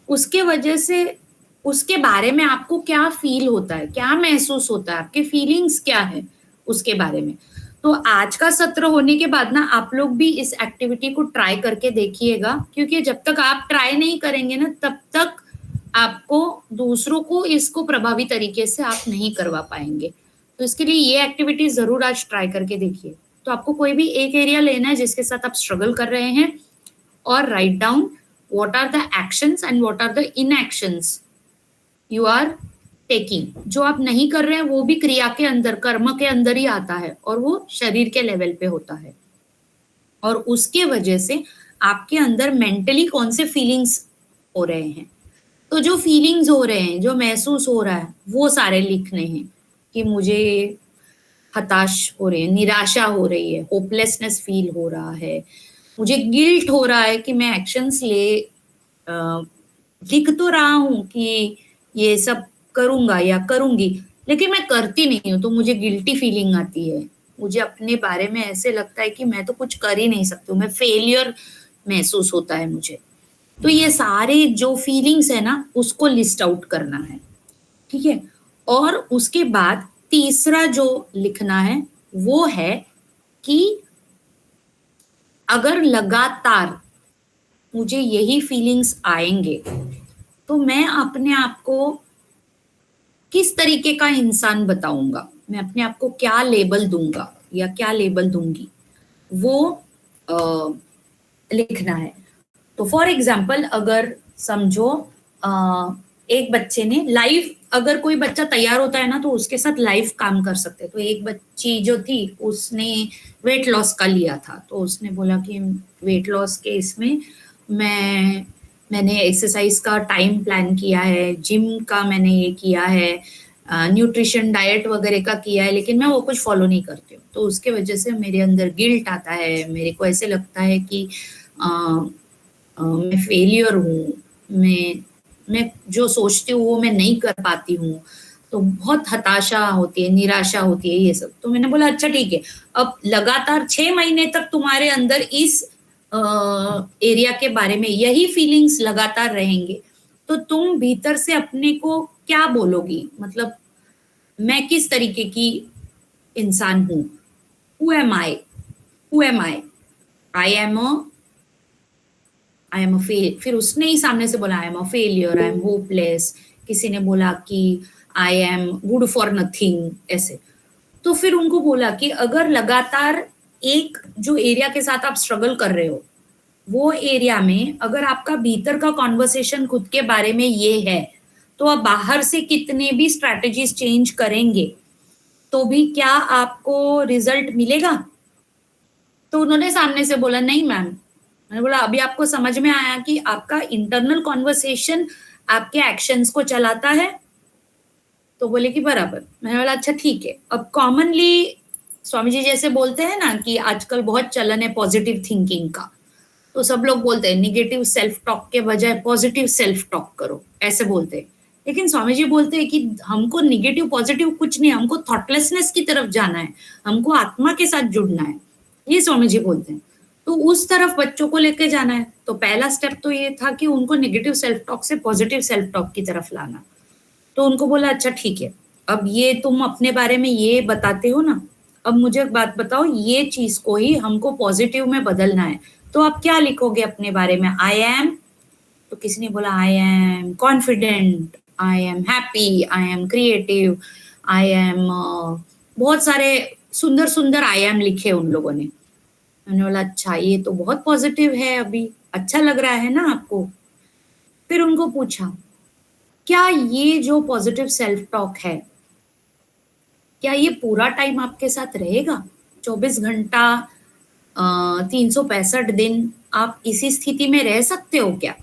उसके वजह से उसके बारे में आपको क्या फील होता है, क्या महसूस होता है, आपके फीलिंग्स क्या है उसके बारे में। तो आज का सत्र होने के बाद ना आप लोग भी इस एक्टिविटी को ट्राई करके देखिएगा, क्योंकि जब तक आप ट्राई नहीं करेंगे ना, तब तक आपको दूसरों को इसको प्रभावी तरीके से आप नहीं करवा पाएंगे। तो इसके लिए ये एक्टिविटी जरूर आज ट्राई करके देखिए। तो आपको कोई भी एक एरिया लेना है जिसके साथ आप स्ट्रगल कर रहे हैं, और write down what are the actions and what are the inactions you are taking. जो आप नहीं कर रहे हैं वो भी क्रिया के अंदर, कर्म के अंदर ही आता है, और वो शरीर के लेवल पे होता है, और उसके वजह से आपके अंदर मेंटली कौन से फीलिंग्स हो रहे हैं। तो जो फीलिंग्स हो रहे हैं, जो महसूस हो रहा है, वो सारे लिखने हैं कि मुझे हताश हो रही है, निराशा हो रही है, होपलेसनेस फील हो रहा है, मुझे गिल्ट हो रहा है कि मैं एक्शंस लिख तो रहा हूं कि ये सब करूंगा या करूंगी, लेकिन मैं करती नहीं हूँ, तो मुझे गिल्टी फीलिंग आती है, मुझे अपने बारे में ऐसे लगता है कि मैं तो कुछ कर ही नहीं सकती हूँ, मैं फेलियर महसूस होता है मुझे। तो ये सारे जो फीलिंग्स है ना, उसको लिस्ट आउट करना है, ठीक है। और उसके बाद तीसरा जो लिखना है वो है कि अगर लगातार मुझे यही फीलिंग्स आएंगे तो मैं अपने आप को किस तरीके का इंसान बताऊंगा, मैं अपने आप को क्या लेबल दूंगा या क्या लेबल दूंगी, वो लिखना है। तो फॉर एग्जाम्पल अगर समझो एक बच्चे ने लाइव, अगर कोई बच्चा तैयार होता है ना तो उसके साथ लाइव काम कर सकते हैं। तो एक बच्ची जो थी उसने वेट लॉस का लिया था, तो उसने बोला कि वेट लॉस के इसमें मैंने एक्सरसाइज का टाइम प्लान किया है, जिम का मैंने ये किया है, न्यूट्रिशन डाइट वगैरह का किया है, लेकिन मैं वो कुछ फॉलो नहीं करती हूँ। तो उसके वजह से मेरे अंदर गिल्ट आता है, मेरे को ऐसे लगता है कि मैं फेलियर हूँ, मैं जो सोचती हूँ वो मैं नहीं कर पाती हूँ, तो बहुत हताशा होती है, निराशा होती है, ये सब। तो मैंने बोला अच्छा ठीक है, अब लगातार 6 महीने तक तुम्हारे अंदर इस एरिया के बारे में यही फीलिंग्स लगातार रहेंगे, तो तुम भीतर से अपने को क्या बोलोगी, मतलब मैं किस तरीके की इंसान हूँ, who am I, who am I, I am a fail. फिर उसने ही सामने से बोला I am a failure, I am hopeless, किसी ने बोला कि I am good for nothing, ऐसे। तो फिर उनको बोला कि अगर लगातार एक जो एरिया के साथ आप स्ट्रगल कर रहे हो, वो एरिया में अगर आपका भीतर का कॉन्वर्सेशन खुद के बारे में ये है, तो आप बाहर से कितने भी स्ट्रैटेजीज चेंज करेंगे तो भी क्या आपको रिजल्ट मिलेगा? तो उन्होंने सामने से बोला नहीं मैम। मैंने बोला अभी आपको समझ में आया कि आपका इंटरनल कॉन्वर्सेशन आपके एक्शंस को चलाता है? तो बोले कि बराबर। मैंने बोला अच्छा ठीक है। अब कॉमनली स्वामी जी जैसे बोलते हैं ना कि आजकल बहुत चलन है पॉजिटिव थिंकिंग का, तो सब लोग बोलते हैं निगेटिव सेल्फ टॉक के बजाय पॉजिटिव सेल्फ टॉक करो, ऐसे बोलते हैं। लेकिन स्वामी जी बोलते हैं कि हमको निगेटिव पॉजिटिव कुछ नहीं, हमको थॉटलेसनेस की तरफ जाना है, हमको आत्मा के साथ जुड़ना है, ये स्वामी जी बोलते हैं। तो उस तरफ बच्चों को लेके जाना है। तो पहला स्टेप तो ये था कि उनको नेगेटिव सेल्फ टॉक से पॉजिटिव सेल्फ टॉक की तरफ लाना। तो उनको बोला अच्छा ठीक है, अब ये तुम अपने बारे में ये बताते हो ना, अब मुझे एक बात बताओ, ये चीज को ही हमको पॉजिटिव में बदलना है, तो आप क्या लिखोगे अपने बारे में? आई एम, तो किसी ने बोला I am confident, I am happy, I am creative, I am, बहुत सारे सुंदर सुंदर आई एम लिखे उन लोगों ने। मैंने बोला अच्छा ये तो बहुत पॉजिटिव है, अभी अच्छा लग रहा है ना आपको? फिर उनको पूछा क्या ये जो पॉजिटिव सेल्फ टॉक है, क्या ये पूरा टाइम आपके साथ रहेगा? 24 घंटा 365 दिन आप इसी स्थिति में रह सकते हो क्या?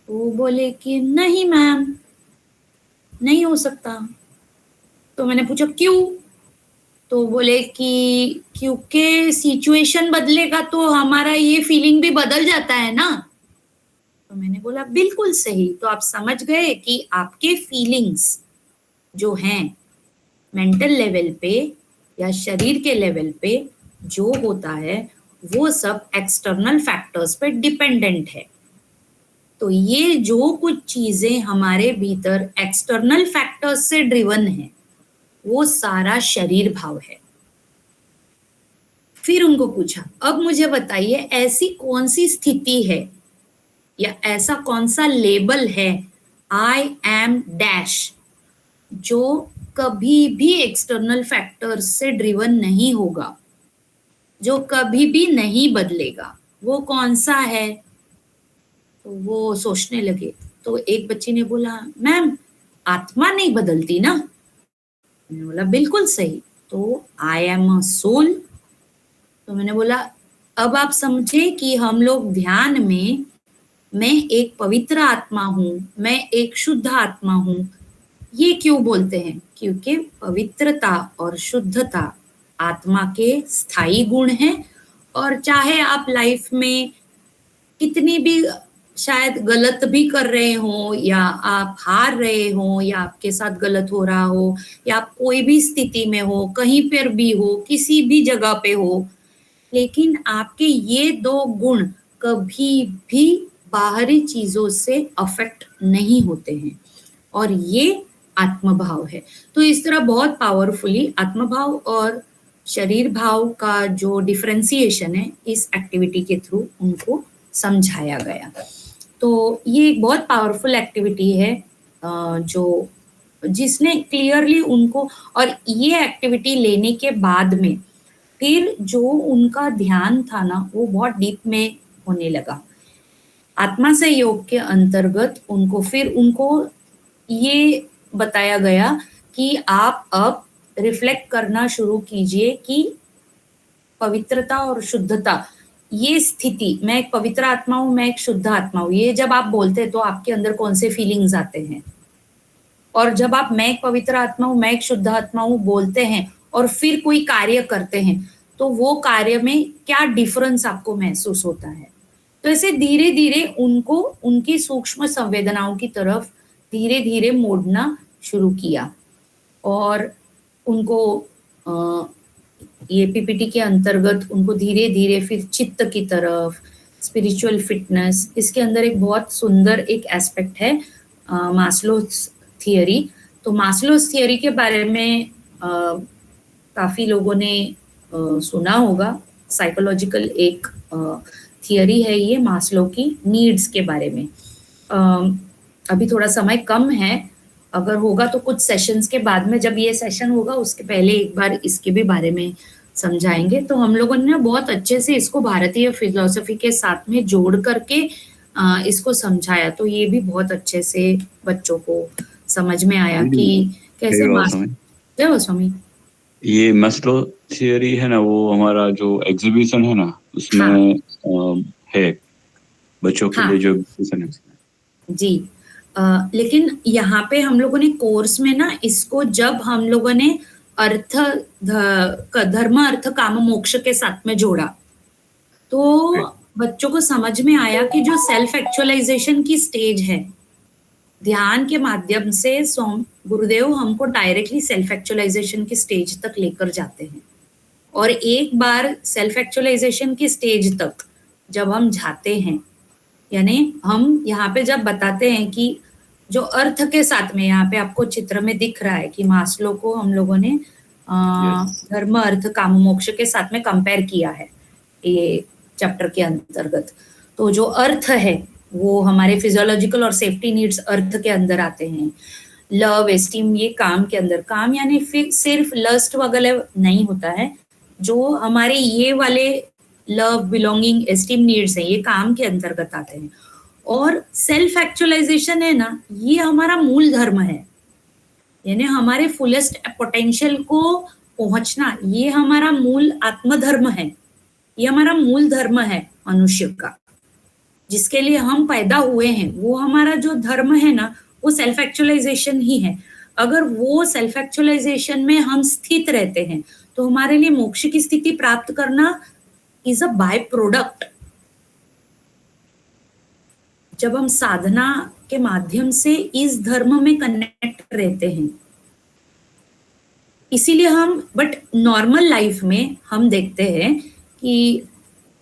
वो बोले कि नहीं मैम, नहीं हो सकता। तो मैंने पूछा क्यों? तो बोले कि क्योंकि सिचुएशन बदलेगा तो हमारा ये फीलिंग भी बदल जाता है ना। तो मैंने बोला बिल्कुल सही। तो आप समझ गए कि आपके फीलिंग्स जो हैं मेंटल लेवल पे या शरीर के लेवल पे जो होता है वो सब एक्सटर्नल फैक्टर्स पे डिपेंडेंट है। तो ये जो कुछ चीजें हमारे भीतर एक्सटर्नल फैक्टर्स से ड्रिवन है वो सारा शरीर भाव है। फिर उनको पूछा अब मुझे बताइए ऐसी कौन सी स्थिति है या ऐसा कौन सा लेबल है आई एम डैश जो कभी भी एक्सटर्नल फैक्टर्स से ड्रिवन नहीं होगा, जो कभी भी नहीं बदलेगा, वो कौन सा है? तो वो सोचने लगे। तो एक बच्ची ने बोला मैम आत्मा नहीं बदलती ना। मैंने बोला बिल्कुल सही। तो आई एम अ सोल। तो मैंने बोला अब आप समझे कि हम लोग ध्यान में मैं एक पवित्र आत्मा हूँ, मैं एक शुद्ध आत्मा हूँ, ये क्यों बोलते हैं? क्योंकि पवित्रता और शुद्धता आत्मा के स्थायी गुण हैं। और चाहे आप लाइफ में कितनी भी शायद गलत भी कर रहे हो, या आप हार रहे हो, या आपके साथ गलत हो रहा हो, या आप कोई भी स्थिति में हो, कहीं पर भी हो, किसी भी जगह पे हो, लेकिन आपके ये दो गुण कभी भी बाहरी चीजों से अफेक्ट नहीं होते हैं, और ये आत्मभाव है। तो इस तरह बहुत पावरफुली आत्मभाव और शरीर भाव का जो डिफरेंशिएशन है इस एक्टिविटी के थ्रू उनको समझाया गया। तो ये एक बहुत पावरफुल एक्टिविटी है जो जिसने क्लियरली उनको, और ये एक्टिविटी लेने के बाद में फिर जो उनका ध्यान था ना वो बहुत डीप में होने लगा। आत्मा से योग के अंतर्गत उनको ये बताया गया कि आप अब रिफ्लेक्ट करना शुरू कीजिए कि पवित्रता और शुद्धता, ये स्थिति, मैं एक पवित्र आत्मा हूं, मैं एक शुद्ध आत्मा हूं, ये जब आप बोलते हैं तो आपके अंदर कौन से फीलिंग्स आते हैं, और जब आप मैं एक पवित्र आत्मा हूं, मैं एक शुद्ध आत्मा हूं बोलते हैं और फिर कोई कार्य करते हैं तो वो कार्य में क्या डिफरेंस आपको महसूस होता है। तो ऐसे धीरे धीरे उनको उनकी सूक्ष्म संवेदनाओं की तरफ धीरे धीरे मोड़ना शुरू किया, और उनको ये पीपीटी के अंतर्गत उनको धीरे धीरे फिर चित्त की तरफ, स्पिरिचुअल फिटनेस, इसके अंदर एक बहुत सुंदर एक एस्पेक्ट है मास्लोस थियरी। तो मास्लोस थियरी के बारे में काफी लोगों ने सुना होगा। साइकोलॉजिकल एक थियरी है ये मास्लो की नीड्स के बारे में। अभी थोड़ा समय कम है, अगर होगा तो कुछ सेशंस के बाद में, जब ये सेशन होगा उसके पहले एक बार इसके भी बारे में समझाएंगे। तो हम लोगों ने बहुत अच्छे से इसको भारतीय फिलॉसफी के साथ में जोड़ करके इसको समझाया, तो ये भी बहुत अच्छे से बच्चों को समझ में आया कि कैसे स्वामी ये मास्लो थियरी है ना, वो हमारा जो एग्जीबिशन है ना उसमें है बच्चों के लिए जो एग्जीबिशन है जी। लेकिन यहाँ पे हम लोगों ने कोर्स में ना इसको जब हम लोगों ने धर्म अर्थ काम मोक्ष के साथ में जोड़ा तो बच्चों को समझ में आया कि जो सेल्फ एक्चुअलाइजेशन की स्टेज है, ध्यान के माध्यम से गुरुदेव हमको डायरेक्टली सेल्फ एक्चुअलाइजेशन की स्टेज तक लेकर जाते हैं। और एक बार सेल्फ एक्चुअलाइजेशन की स्टेज तक जब हम जाते हैं, यानी हम यहाँ पे जब बताते हैं कि जो अर्थ के साथ में, यहाँ पे आपको चित्र में दिख रहा है कि मास्लो को हम लोगों ने धर्म अर्थ काम मोक्ष के साथ में कंपेयर किया है ये चैप्टर के अंतर्गत। तो जो अर्थ है वो हमारे फिजियोलॉजिकल और सेफ्टी नीड्स अर्थ के अंदर आते हैं। लव एस्टीम ये काम के अंदर, काम यानी सिर्फ लस्ट वगैरह नहीं होता है, जो हमारे ये वाले लव बिलोंगिंग एस्टीम नीड्स है ये काम के अंतर्गत आते हैं। और सेल्फ एक्चुअलाइजेशन है ना, ये हमारा मूल धर्म है, यानी हमारे फुलेस्ट पोटेंशियल को पहुंचना, ये हमारा मूल आत्मधर्म है, ये हमारा मूल धर्म है मनुष्य का, जिसके लिए हम पैदा हुए हैं। वो हमारा जो धर्म है ना वो सेल्फ एक्चुअलाइजेशन ही है। अगर वो सेल्फ एक्चुअलाइजेशन में हम स्थित रहते हैं तो हमारे लिए मोक्ष की स्थिति प्राप्त करना इज अ बाय प्रोडक्ट। जब हम साधना के माध्यम से इस धर्म में कनेक्ट रहते हैं, इसीलिए हम, बट नॉर्मल लाइफ में हम देखते हैं कि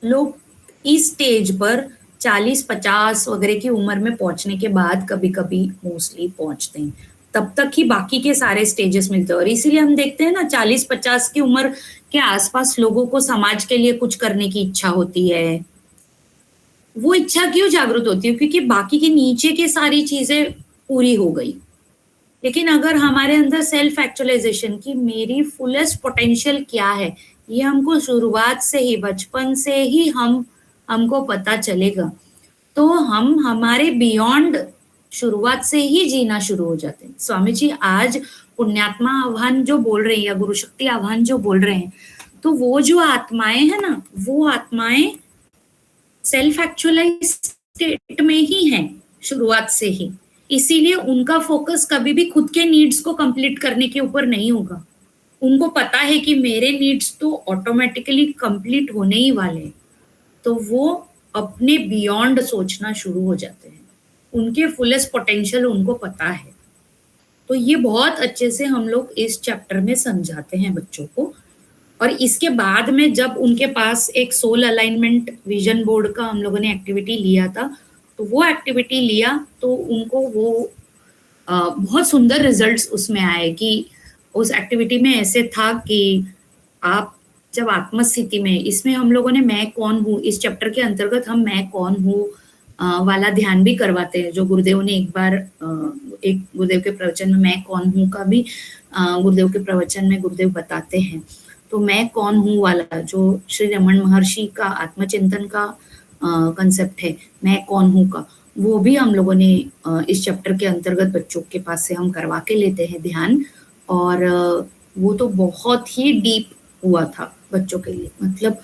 लोग इस स्टेज पर 40-50 वगैरह की उम्र में पहुंचने के बाद कभी कभी मोस्टली पहुंचते हैं, तब तक ही बाकी के सारे स्टेजेस मिलते हैं। और इसीलिए हम देखते हैं ना 40-50 की उम्र के आसपास लोगों को समाज के लिए कुछ करने की इच्छा होती है। वो इच्छा क्यों जागृत होती है? क्योंकि बाकी के नीचे की सारी चीजें पूरी हो गई। लेकिन अगर हमारे अंदर सेल्फ एक्चुअलाइजेशन की मेरी फुलेस्ट पोटेंशियल क्या है, ये हमको शुरुआत से ही, बचपन से ही हमको पता चलेगा, तो हम हमारे बियॉन्ड शुरुआत से ही जीना शुरू हो जाते हैं। स्वामी जी आज पुण्यात्मा आह्वान जो बोल रहे हैं या गुरु शक्ति आह्वान जो बोल रहे हैं, तो वो जो आत्माएं है ना, वो आत्माएं सेल्फ एक्चुअलाइज स्टेट में ही हैं शुरुआत से ही। इसीलिए उनका फोकस कभी भी खुद के नीड्स को कंप्लीट करने के ऊपर नहीं होगा। उनको पता है कि मेरे नीड्स तो ऑटोमेटिकली कंप्लीट होने ही वाले हैं, तो वो अपने बियॉन्ड सोचना शुरू हो जाते हैं, उनके फुलेस्ट पोटेंशियल उनको पता है। तो ये बहुत अच्छे से हम लोग इस चैप्टर में समझाते हैं बच्चों को। और इसके बाद में जब उनके पास एक सोल अलाइनमेंट विजन बोर्ड का हम लोगों ने एक्टिविटी लिया था, तो वो एक्टिविटी लिया तो उनको वो बहुत सुंदर रिजल्ट्स उसमें आए कि उस एक्टिविटी में ऐसे था कि आप जब आत्मस्थिति में, इसमें हम लोगों ने मैं कौन हूँ, इस चैप्टर के अंतर्गत हम मैं कौन हूँ वाला ध्यान भी करवाते हैं, जो गुरुदेव ने एक बार एक गुरुदेव के प्रवचन में मैं कौन हूँ का भी गुरुदेव के प्रवचन में गुरुदेव बताते हैं। तो मैं कौन हूँ वाला जो श्री रमन महर्षि का आत्मचिंतन का कंसेप्ट है, मैं कौन हूँ का, वो भी हम लोगों ने इस चैप्टर के अंतर्गत बच्चों के पास से हम करवा के लेते हैं ध्यान। और वो तो बहुत ही डीप हुआ था बच्चों के लिए। मतलब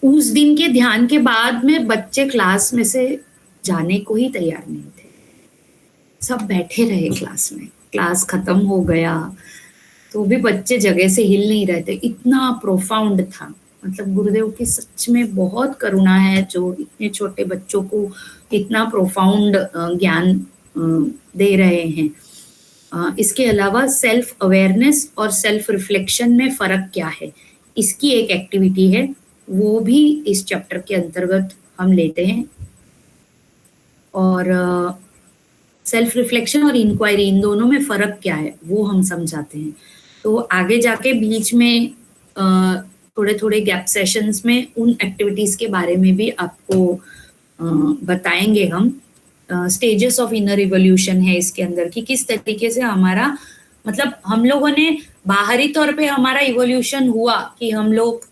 उस दिन के ध्यान के बाद में बच्चे क्लास में से जाने को ही तैयार नहीं थे, सब बैठे रहे क्लास में। क्लास खत्म हो गया तो भी बच्चे जगह से हिल नहीं रहे थे, इतना प्रोफाउंड था। मतलब गुरुदेव की सच में बहुत करुणा है जो इतने छोटे बच्चों को इतना प्रोफाउंड ज्ञान दे रहे हैं। इसके अलावा सेल्फ अवेयरनेस और सेल्फ रिफ्लेक्शन में फर्क क्या है, इसकी एक एक्टिविटी है, वो भी इस चैप्टर के अंतर्गत हम लेते हैं। और सेल्फ रिफ्लेक्शन और इंक्वायरी, इन दोनों में फर्क क्या है वो हम समझाते हैं। तो आगे जाके बीच में थोड़े थोड़े गैप सेशंस में उन एक्टिविटीज के बारे में भी आपको बताएंगे हम। स्टेजेस ऑफ इनर इवोल्यूशन है इसके अंदर कि किस तरीके से हमारा, मतलब हम लोगों ने बाहरी तौर पे हमारा इवोल्यूशन हुआ कि हम लोग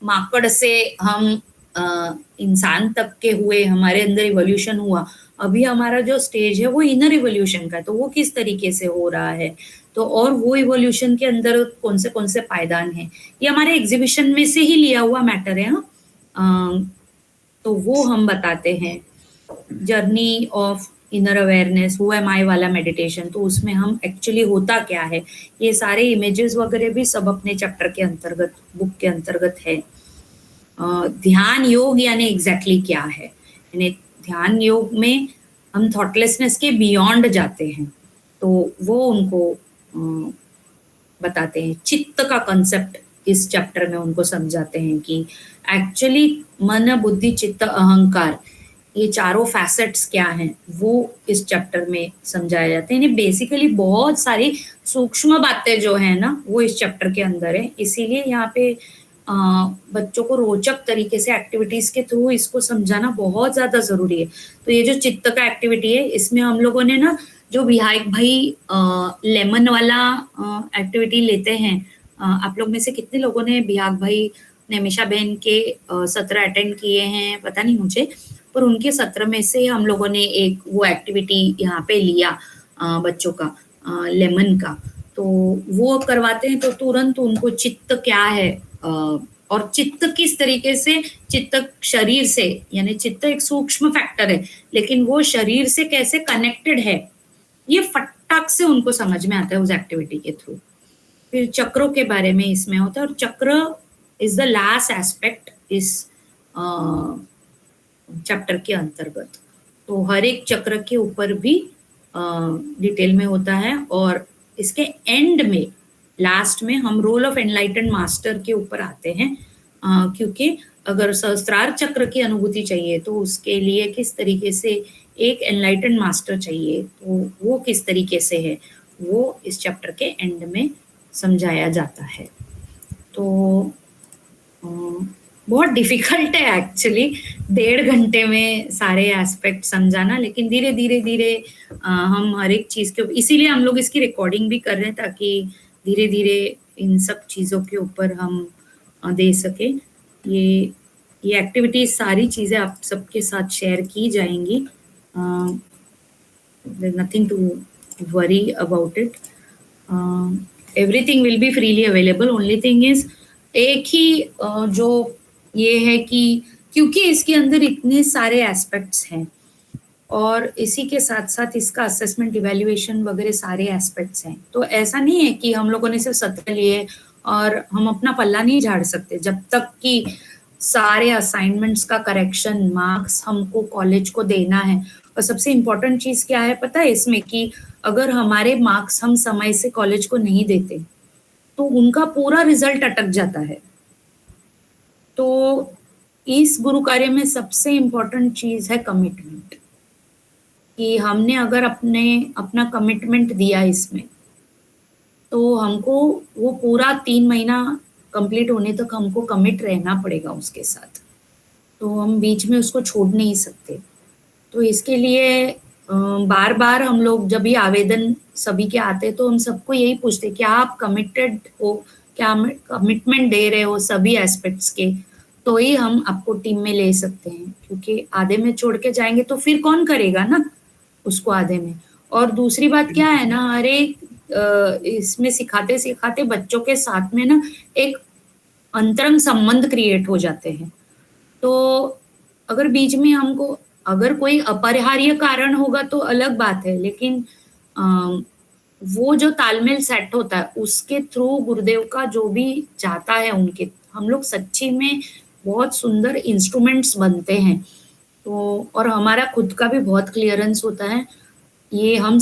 माकड़ से हम इंसान तक के हुए, हमारे अंदर इवोल्यूशन हुआ। अभी हमारा जो स्टेज है वो इनर इवोल्यूशन का, तो वो किस तरीके से हो रहा है, तो और वो इवोल्यूशन के अंदर कौन से पायदान हैं, ये हमारे एग्जीबिशन में से ही लिया हुआ मैटर है। तो वो हम बताते हैं। Journey of inner awareness, who am I वाला मेडिटेशन, तो उसमें हम एक्चुअली होता क्या है, ये सारे इमेजेस वगैरह भी सब अपने चैप्टर के अंतर्गत, बुक के अंतर्गत है। ध्यान योग यानी एग्जैक्टली क्या है, यानी ध्यान योग में हम थॉटलेसनेस के बियॉन्ड जाते हैं, तो वो उनको बताते हैं। चित्त का कंसेप्ट इस चैप्टर में उनको समझाते हैं कि एक्चुअली मन बुद्धि चित्त अहंकार, ये चारों फैसेट्स क्या हैं, वो इस चैप्टर में समझाए जाते हैं। यानी बेसिकली बहुत सारी सूक्ष्म बातें जो है ना वो इस चैप्टर के अंदर है, इसीलिए यहाँ पे बच्चों को रोचक तरीके से एक्टिविटीज के थ्रू इसको समझाना बहुत ज्यादा जरूरी है। तो ये जो चित्त का एक्टिविटी है, इसमें हम लोगों ने ना जो विहायक भाई लेमन वाला एक्टिविटी लेते हैं, आप लोग में से कितने लोगों ने विहायक भाई नैमिषा बहन के सत्र अटेंड किए हैं पता नहीं मुझे, पर उनके सत्र में से हम लोगों ने एक वो एक्टिविटी यहाँ पे लिया बच्चों का, लेमन का, तो वो करवाते हैं। तो तुरंत उनको चित्त क्या है और चित्त किस तरीके से, चित्त शरीर से, यानी चित्त एक सूक्ष्म फैक्टर है लेकिन वो शरीर से कैसे कनेक्टेड है, ये फटाक से उनको समझ में आता है उस एक्टिविटी के थ्रू। फिर चक्रों के बारे में इसमें होता है, और चक्र इज द लास्ट एस्पेक्ट इस चैप्टर के अंतर्गत। तो हर एक चक्र के ऊपर भी डिटेल में होता है, और इसके एंड में लास्ट में हम रोल ऑफ एनलाइटेंड मास्टर के ऊपर आते हैं, क्योंकि अगर सहस्त्रार चक्र की अनुभूति चाहिए तो उसके लिए किस तरीके से एक एनलाइटेंड मास्टर चाहिए, तो वो किस तरीके से है वो इस चैप्टर के एंड में समझाया जाता है। तो बहुत डिफिकल्ट है एक्चुअली 1.5 घंटे में सारे एस्पेक्ट समझाना, लेकिन धीरे धीरे हम हर एक चीज के, इसीलिए हम लोग इसकी रिकॉर्डिंग भी कर रहे हैं ताकि धीरे धीरे इन सब चीजों के ऊपर हम दे सके। ये एक्टिविटीज सारी चीजें आप सबके साथ शेयर की जाएंगी, nothing to worry about it, everything will be freely available. Only thing is एक ही जो ये है कि क्योंकि इसके अंदर इतने सारे एस्पेक्ट्स हैं और इसी के साथ साथ इसका असेसमेंट इवैल्यूएशन वगैरह सारे एस्पेक्ट्स हैं, तो ऐसा नहीं है कि हम लोगों ने सिर्फ सत्र लिए और हम अपना पल्ला नहीं झाड़ सकते। जब तक कि सारे असाइनमेंट्स का करेक्शन, मार्क्स हमको कॉलेज को देना है। और सबसे इम्पोर्टेंट चीज़ क्या है पता है इसमें, कि अगर हमारे मार्क्स हम समय से कॉलेज को नहीं देते, तो उनका पूरा रिज़ल्ट अटक जाता है। तो इस गुरु कार्य में सबसे इम्पोर्टेंट चीज़ है कमिटमेंट, कि हमने अगर अपना कमिटमेंट दिया इसमें, तो हमको वो पूरा 3 महीना कंप्लीट होने तक हमको कमिट रहना पड़ेगा उसके साथ। तो हम बीच में उसको छोड़ नहीं सकते। तो इसके लिए बार-बार हम लोग जब भी आवेदन सभी के आते तो हम सबको यही पूछते, क्या आप कमिटेड हो? क्या कमिटमेंट दे रहे हो सभी एस्पेक्ट्स के? तो ही हम आपको टीम में ले सकते हैं, क्योंकि आधे में छोड़ के जाएँगे तो फिर कौन करेगा ना उसको आधे में। और दूसरी बात क्या है ना, हर एक इसमें सिखाते-सिखाते बच्चों के साथ में ना एक अंतरंग संबंध क्रिएट हो जाते हैं। तो अगर बीच में हमको अगर कोई अपरिहार्य कारण होगा तो अलग बात है, लेकिन वो जो तालमेल सेट होता है उसके थ्रू गुरुदेव का जो भी जाता है उनके, हम लोग सच्ची में बहुत सुंदर इंस्ट्रूमेंट्स बनते हैं। तो और हमारा खुद का भी बहुत क्लियरेंस होता है। ये हम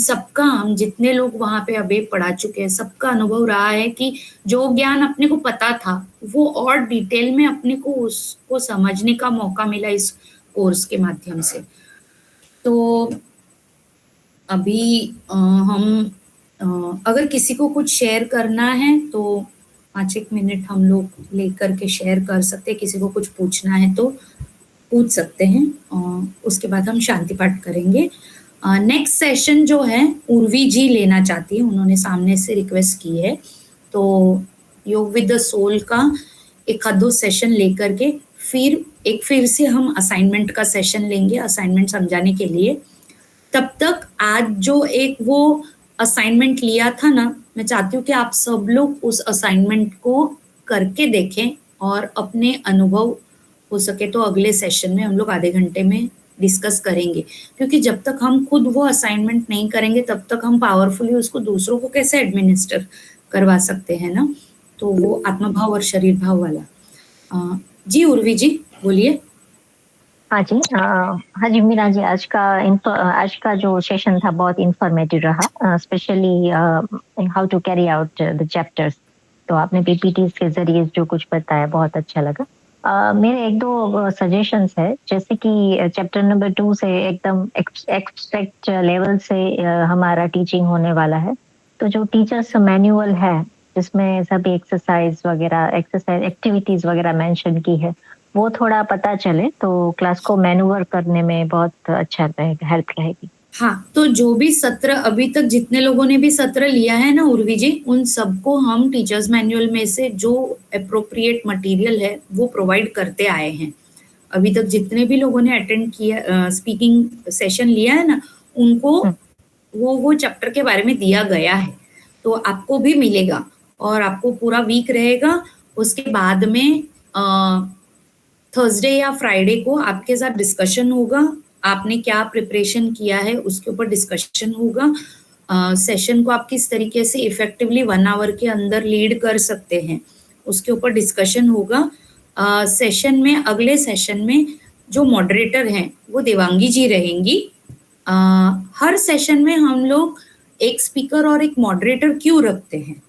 जितने लोग वहाँ पे अभी पढ़ा चुके हैं, सबका अनुभव रहा है कि जो ज्ञान अपने को पता था, वो और डिटेल में अपने को उसको समझने का मौका मिला इस कोर्स के माध्यम से। तो अभी अगर किसी को कुछ शेयर करना है तो 5-1 मिनट हम लोग लेकर के शेयर कर सकते हैं। किसी को कुछ पूछना है तो पूछ सकते हैं। उसके बाद हम शांति पाठ करेंगे। नेक्स्ट सेशन जो है उर्वी जी लेना चाहती है, उन्होंने सामने से रिक्वेस्ट की है। तो योग विद द सोल का एक आध 2 सेशन लेकर के फिर से हम असाइनमेंट का सेशन लेंगे, असाइनमेंट समझाने के लिए। तब तक आज जो एक वो असाइनमेंट लिया था ना, मैं चाहती हूँ कि आप सब लोग उस असाइनमेंट को करके देखें और अपने अनुभव हो सके तो अगले सेशन में हम लोग आधे घंटे में डिस्कस करेंगे। क्योंकि जब तक हम खुद वो असाइनमेंट नहीं करेंगे तब तक हम पावरफुली उसको दूसरों को कैसे एडमिनिस्टर करवा सकते हैं ना। तो वो आत्मभाव और शरीर भाव वाला। जी उर्वी जी बोलिए। हाँ जी, हाँ जी मीरा जी, आज का जो सेशन था बहुत इंफॉर्मेटिव रहा, specially how to carry out the chapters. तो आपने पीपीटीज के जरिए जो कुछ बताया बहुत अच्छा लगा। मेरे 1-2 सजेशंस है, जैसे कि चैप्टर नंबर 2 से एकदम एक्सट्रैक्ट लेवल से हमारा टीचिंग होने वाला है। तो जो टीचर्स मैनुअल है जिसमें सभी एक्सरसाइज एक्टिविटीज वगैरह मेंशन की है, वो थोड़ा पता चले तो क्लास को मैनूवर करने में बहुत अच्छा रहेगा, हेल्प रहेगी। हाँ, तो जो भी सत्र अभी तक जितने लोगों ने भी सत्र लिया है ना उर्वी जी, उन सबको हम टीचर्स मैनुअल में से जो एप्रोप्रिएट मटेरियल है वो प्रोवाइड करते आए हैं। अभी तक जितने भी लोगों ने अटेंड किया, स्पीकिंग सेशन लिया है ना, उनको वो चैप्टर के बारे में दिया गया है। तो आपको भी मिलेगा और आपको पूरा वीक रहेगा। उसके बाद में थर्सडे या फ्राइडे को आपके साथ डिस्कशन होगा। आपने क्या प्रिपरेशन किया है उसके ऊपर डिस्कशन होगा। सेशन को आप किस तरीके से इफेक्टिवली 1 आवर के अंदर लीड कर सकते हैं उसके ऊपर डिस्कशन होगा। अगले सेशन में जो मॉडरेटर हैं वो देवांगी जी रहेंगी। हर सेशन में हम लोग एक स्पीकर और एक मॉडरेटर क्यों रखते हैं,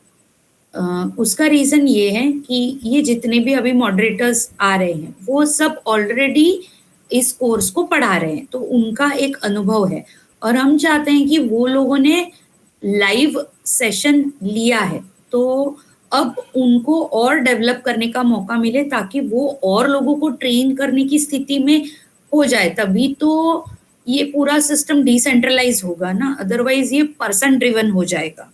उसका रीजन ये है कि ये जितने भी अभी मॉडरेटर्स आ रहे हैं वो सब ऑलरेडी इस कोर्स को पढ़ा रहे हैं, तो उनका एक अनुभव है और हम चाहते हैं कि वो लोगों ने लाइव सेशन लिया है तो अब उनको और डेवलप करने का मौका मिले ताकि वो और लोगों को ट्रेन करने की स्थिति में हो जाए। तभी तो ये पूरा सिस्टम डिसेंट्रलाइज होगा ना, अदरवाइज ये पर्सन ड्रिवन हो जाएगा।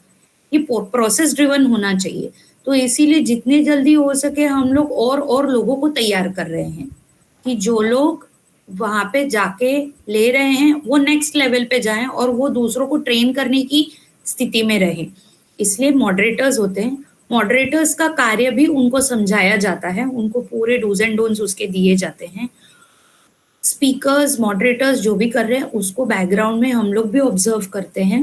ये प्रोसेस ड्रिवन होना चाहिए। तो इसीलिए जितने जल्दी हो सके हम लोग और लोगों को तैयार कर रहे हैं कि जो लोग वहां पे जाके ले रहे हैं वो नेक्स्ट लेवल पे जाएं और वो दूसरों को ट्रेन करने की स्थिति में रहे। इसलिए मॉडरेटर्स होते हैं। मॉडरेटर्स का कार्य भी उनको समझाया जाता है, उनको पूरे डूज एंड डोंट्स उसके दिए जाते हैं। स्पीकर्स मॉडरेटर्स जो भी कर रहे हैं उसको बैकग्राउंड में हम लोग भी ऑब्जर्व करते हैं।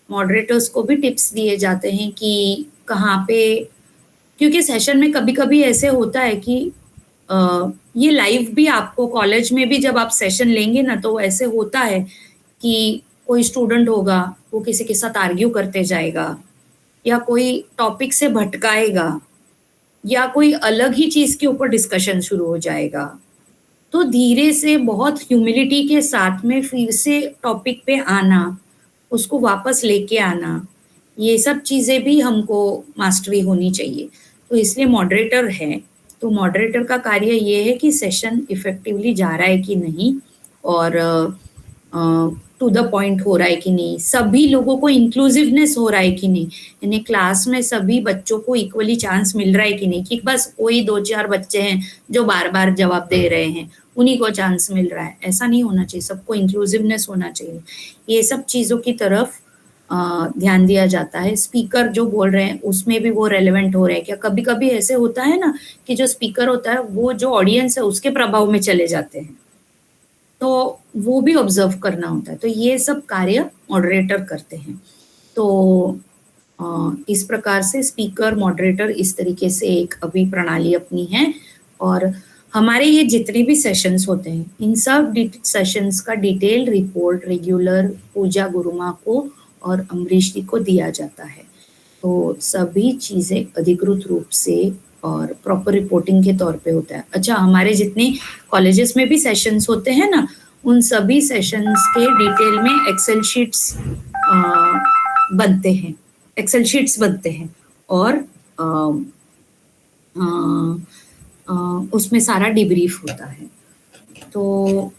मॉडरेटर्स को भी टिप्स दिए जाते हैं कि कहाँ पे, क्योंकि सेशन में कभी-कभी ऐसे होता है कि ये लाइव भी आपको कॉलेज में भी जब आप सेशन लेंगे ना, तो ऐसे होता है कि कोई स्टूडेंट होगा, वो किसी के साथ आर्ग्यू करते जाएगा, या कोई टॉपिक से भटकाएगा, या कोई अलग ही चीज़ के ऊपर डिस्कशन शुरू हो जाएगा। तो धीरे से बहुत ह्यूमिलिटी के साथ में फिर से टॉपिक पे आना, उसको वापस लेके आना, ये सब चीज़ें भी हमको मास्टरी होनी चाहिए। तो इसलिए मॉडरेटर है, तो मॉडरेटर का कार्य ये है कि सेशन इफ़ेक्टिवली जा रहा है कि नहीं, और टू द पॉइंट हो रहा है कि नहीं, सभी लोगों को इंक्लूसिवनेस हो रहा है कि नहीं, यानी क्लास में सभी बच्चों को इक्वली चांस मिल रहा है कि नहीं, कि बस कोई 2-4 बच्चे हैं जो बार-बार जवाब दे रहे हैं, उन्हीं को चांस मिल रहा है। ऐसा नहीं होना चाहिए, सबको इंक्लूसिवनेस होना चाहिए। ये सब चीज़ों की तरफ ध्यान दिया जाता है। स्पीकर जो बोल रहे हैं उसमें भी वो रेलेवेंट हो रहा है क्या? कभी-कभी ऐसे होता है ना कि जो स्पीकर होता है वो जो ऑडियंस है उसके प्रभाव में चले जाते हैं, तो वो भी ऑब्जर्व करना होता है। तो ये सब कार्य मॉडरेटर करते हैं। तो इस प्रकार से स्पीकर, मॉडरेटर, इस तरीके से एक अभी प्रणाली अपनी है। और हमारे ये जितने भी सेशंस होते हैं, इन सब सेशंस का डिटेल रिपोर्ट रेगुलर पूजा गुरुमा को और अमरीश जी को दिया जाता है। तो सभी चीज़ें अधिकृत रूप से और प्रॉपर रिपोर्टिंग के तौर पे होता है। अच्छा, हमारे जितने कॉलेजेस में भी सेशंस होते हैं ना, उन सभी सेशंस के डिटेल में एक्सेल शीट्स बनते हैं, एक्सेल शीट्स बनते हैं, और उसमें सारा डिब्रीफ होता है। तो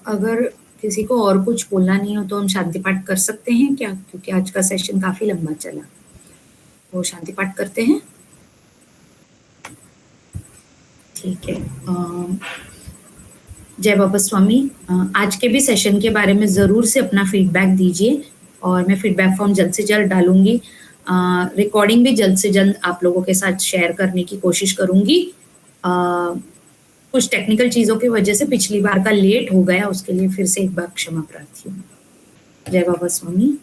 अगर किसी को और कुछ बोलना नहीं हो तो हम शांति पाठ कर सकते हैं क्या? क्योंकि आज का सेशन काफ़ी लंबा चला। तो शांति पाठ करते हैं, ठीक है। जय बाबा स्वामी। आज के भी सेशन के बारे में ज़रूर से अपना फीडबैक दीजिए, और मैं फीडबैक फॉर्म जल्द से जल्द डालूंगी। रिकॉर्डिंग भी जल्द से जल्द आप लोगों के साथ शेयर करने की कोशिश करूंगी। कुछ टेक्निकल चीज़ों की वजह से पिछली बार का लेट हो गया, उसके लिए फिर से एक बार क्षमा प्रार्थी हूँ। जय बाबा स्वामी।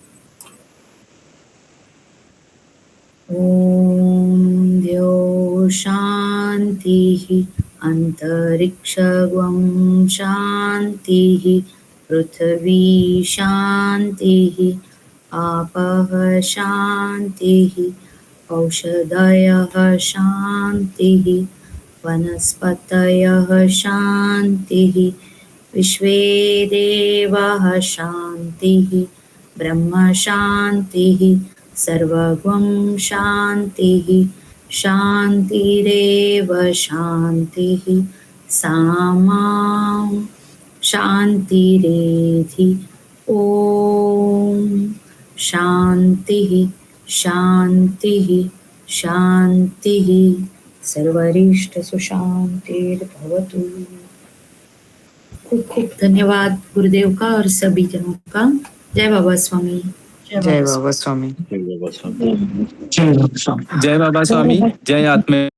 ओम द्यो शांति अंतरिक्षगं शांति पृथ्वी शांति आपः शांति औषधयः शांति वनस्पतयः शांतिः विश्वे देवाः शांतिः ब्रह्म शांतिः सर्वगं शांतिः शांतिरेव शांतिः सामा शांतिरेधि। ओम शांतिः शांतिः शांतिः सर्वरिष्ट सुशांतिर्भवतु। खूब खूब धन्यवाद गुरुदेव का और सभी जनों का। जय बाबा स्वामी। जय बाबा स्वामी। जय बाबा स्वामी। जय बाबा स्वामी। जय आत्मे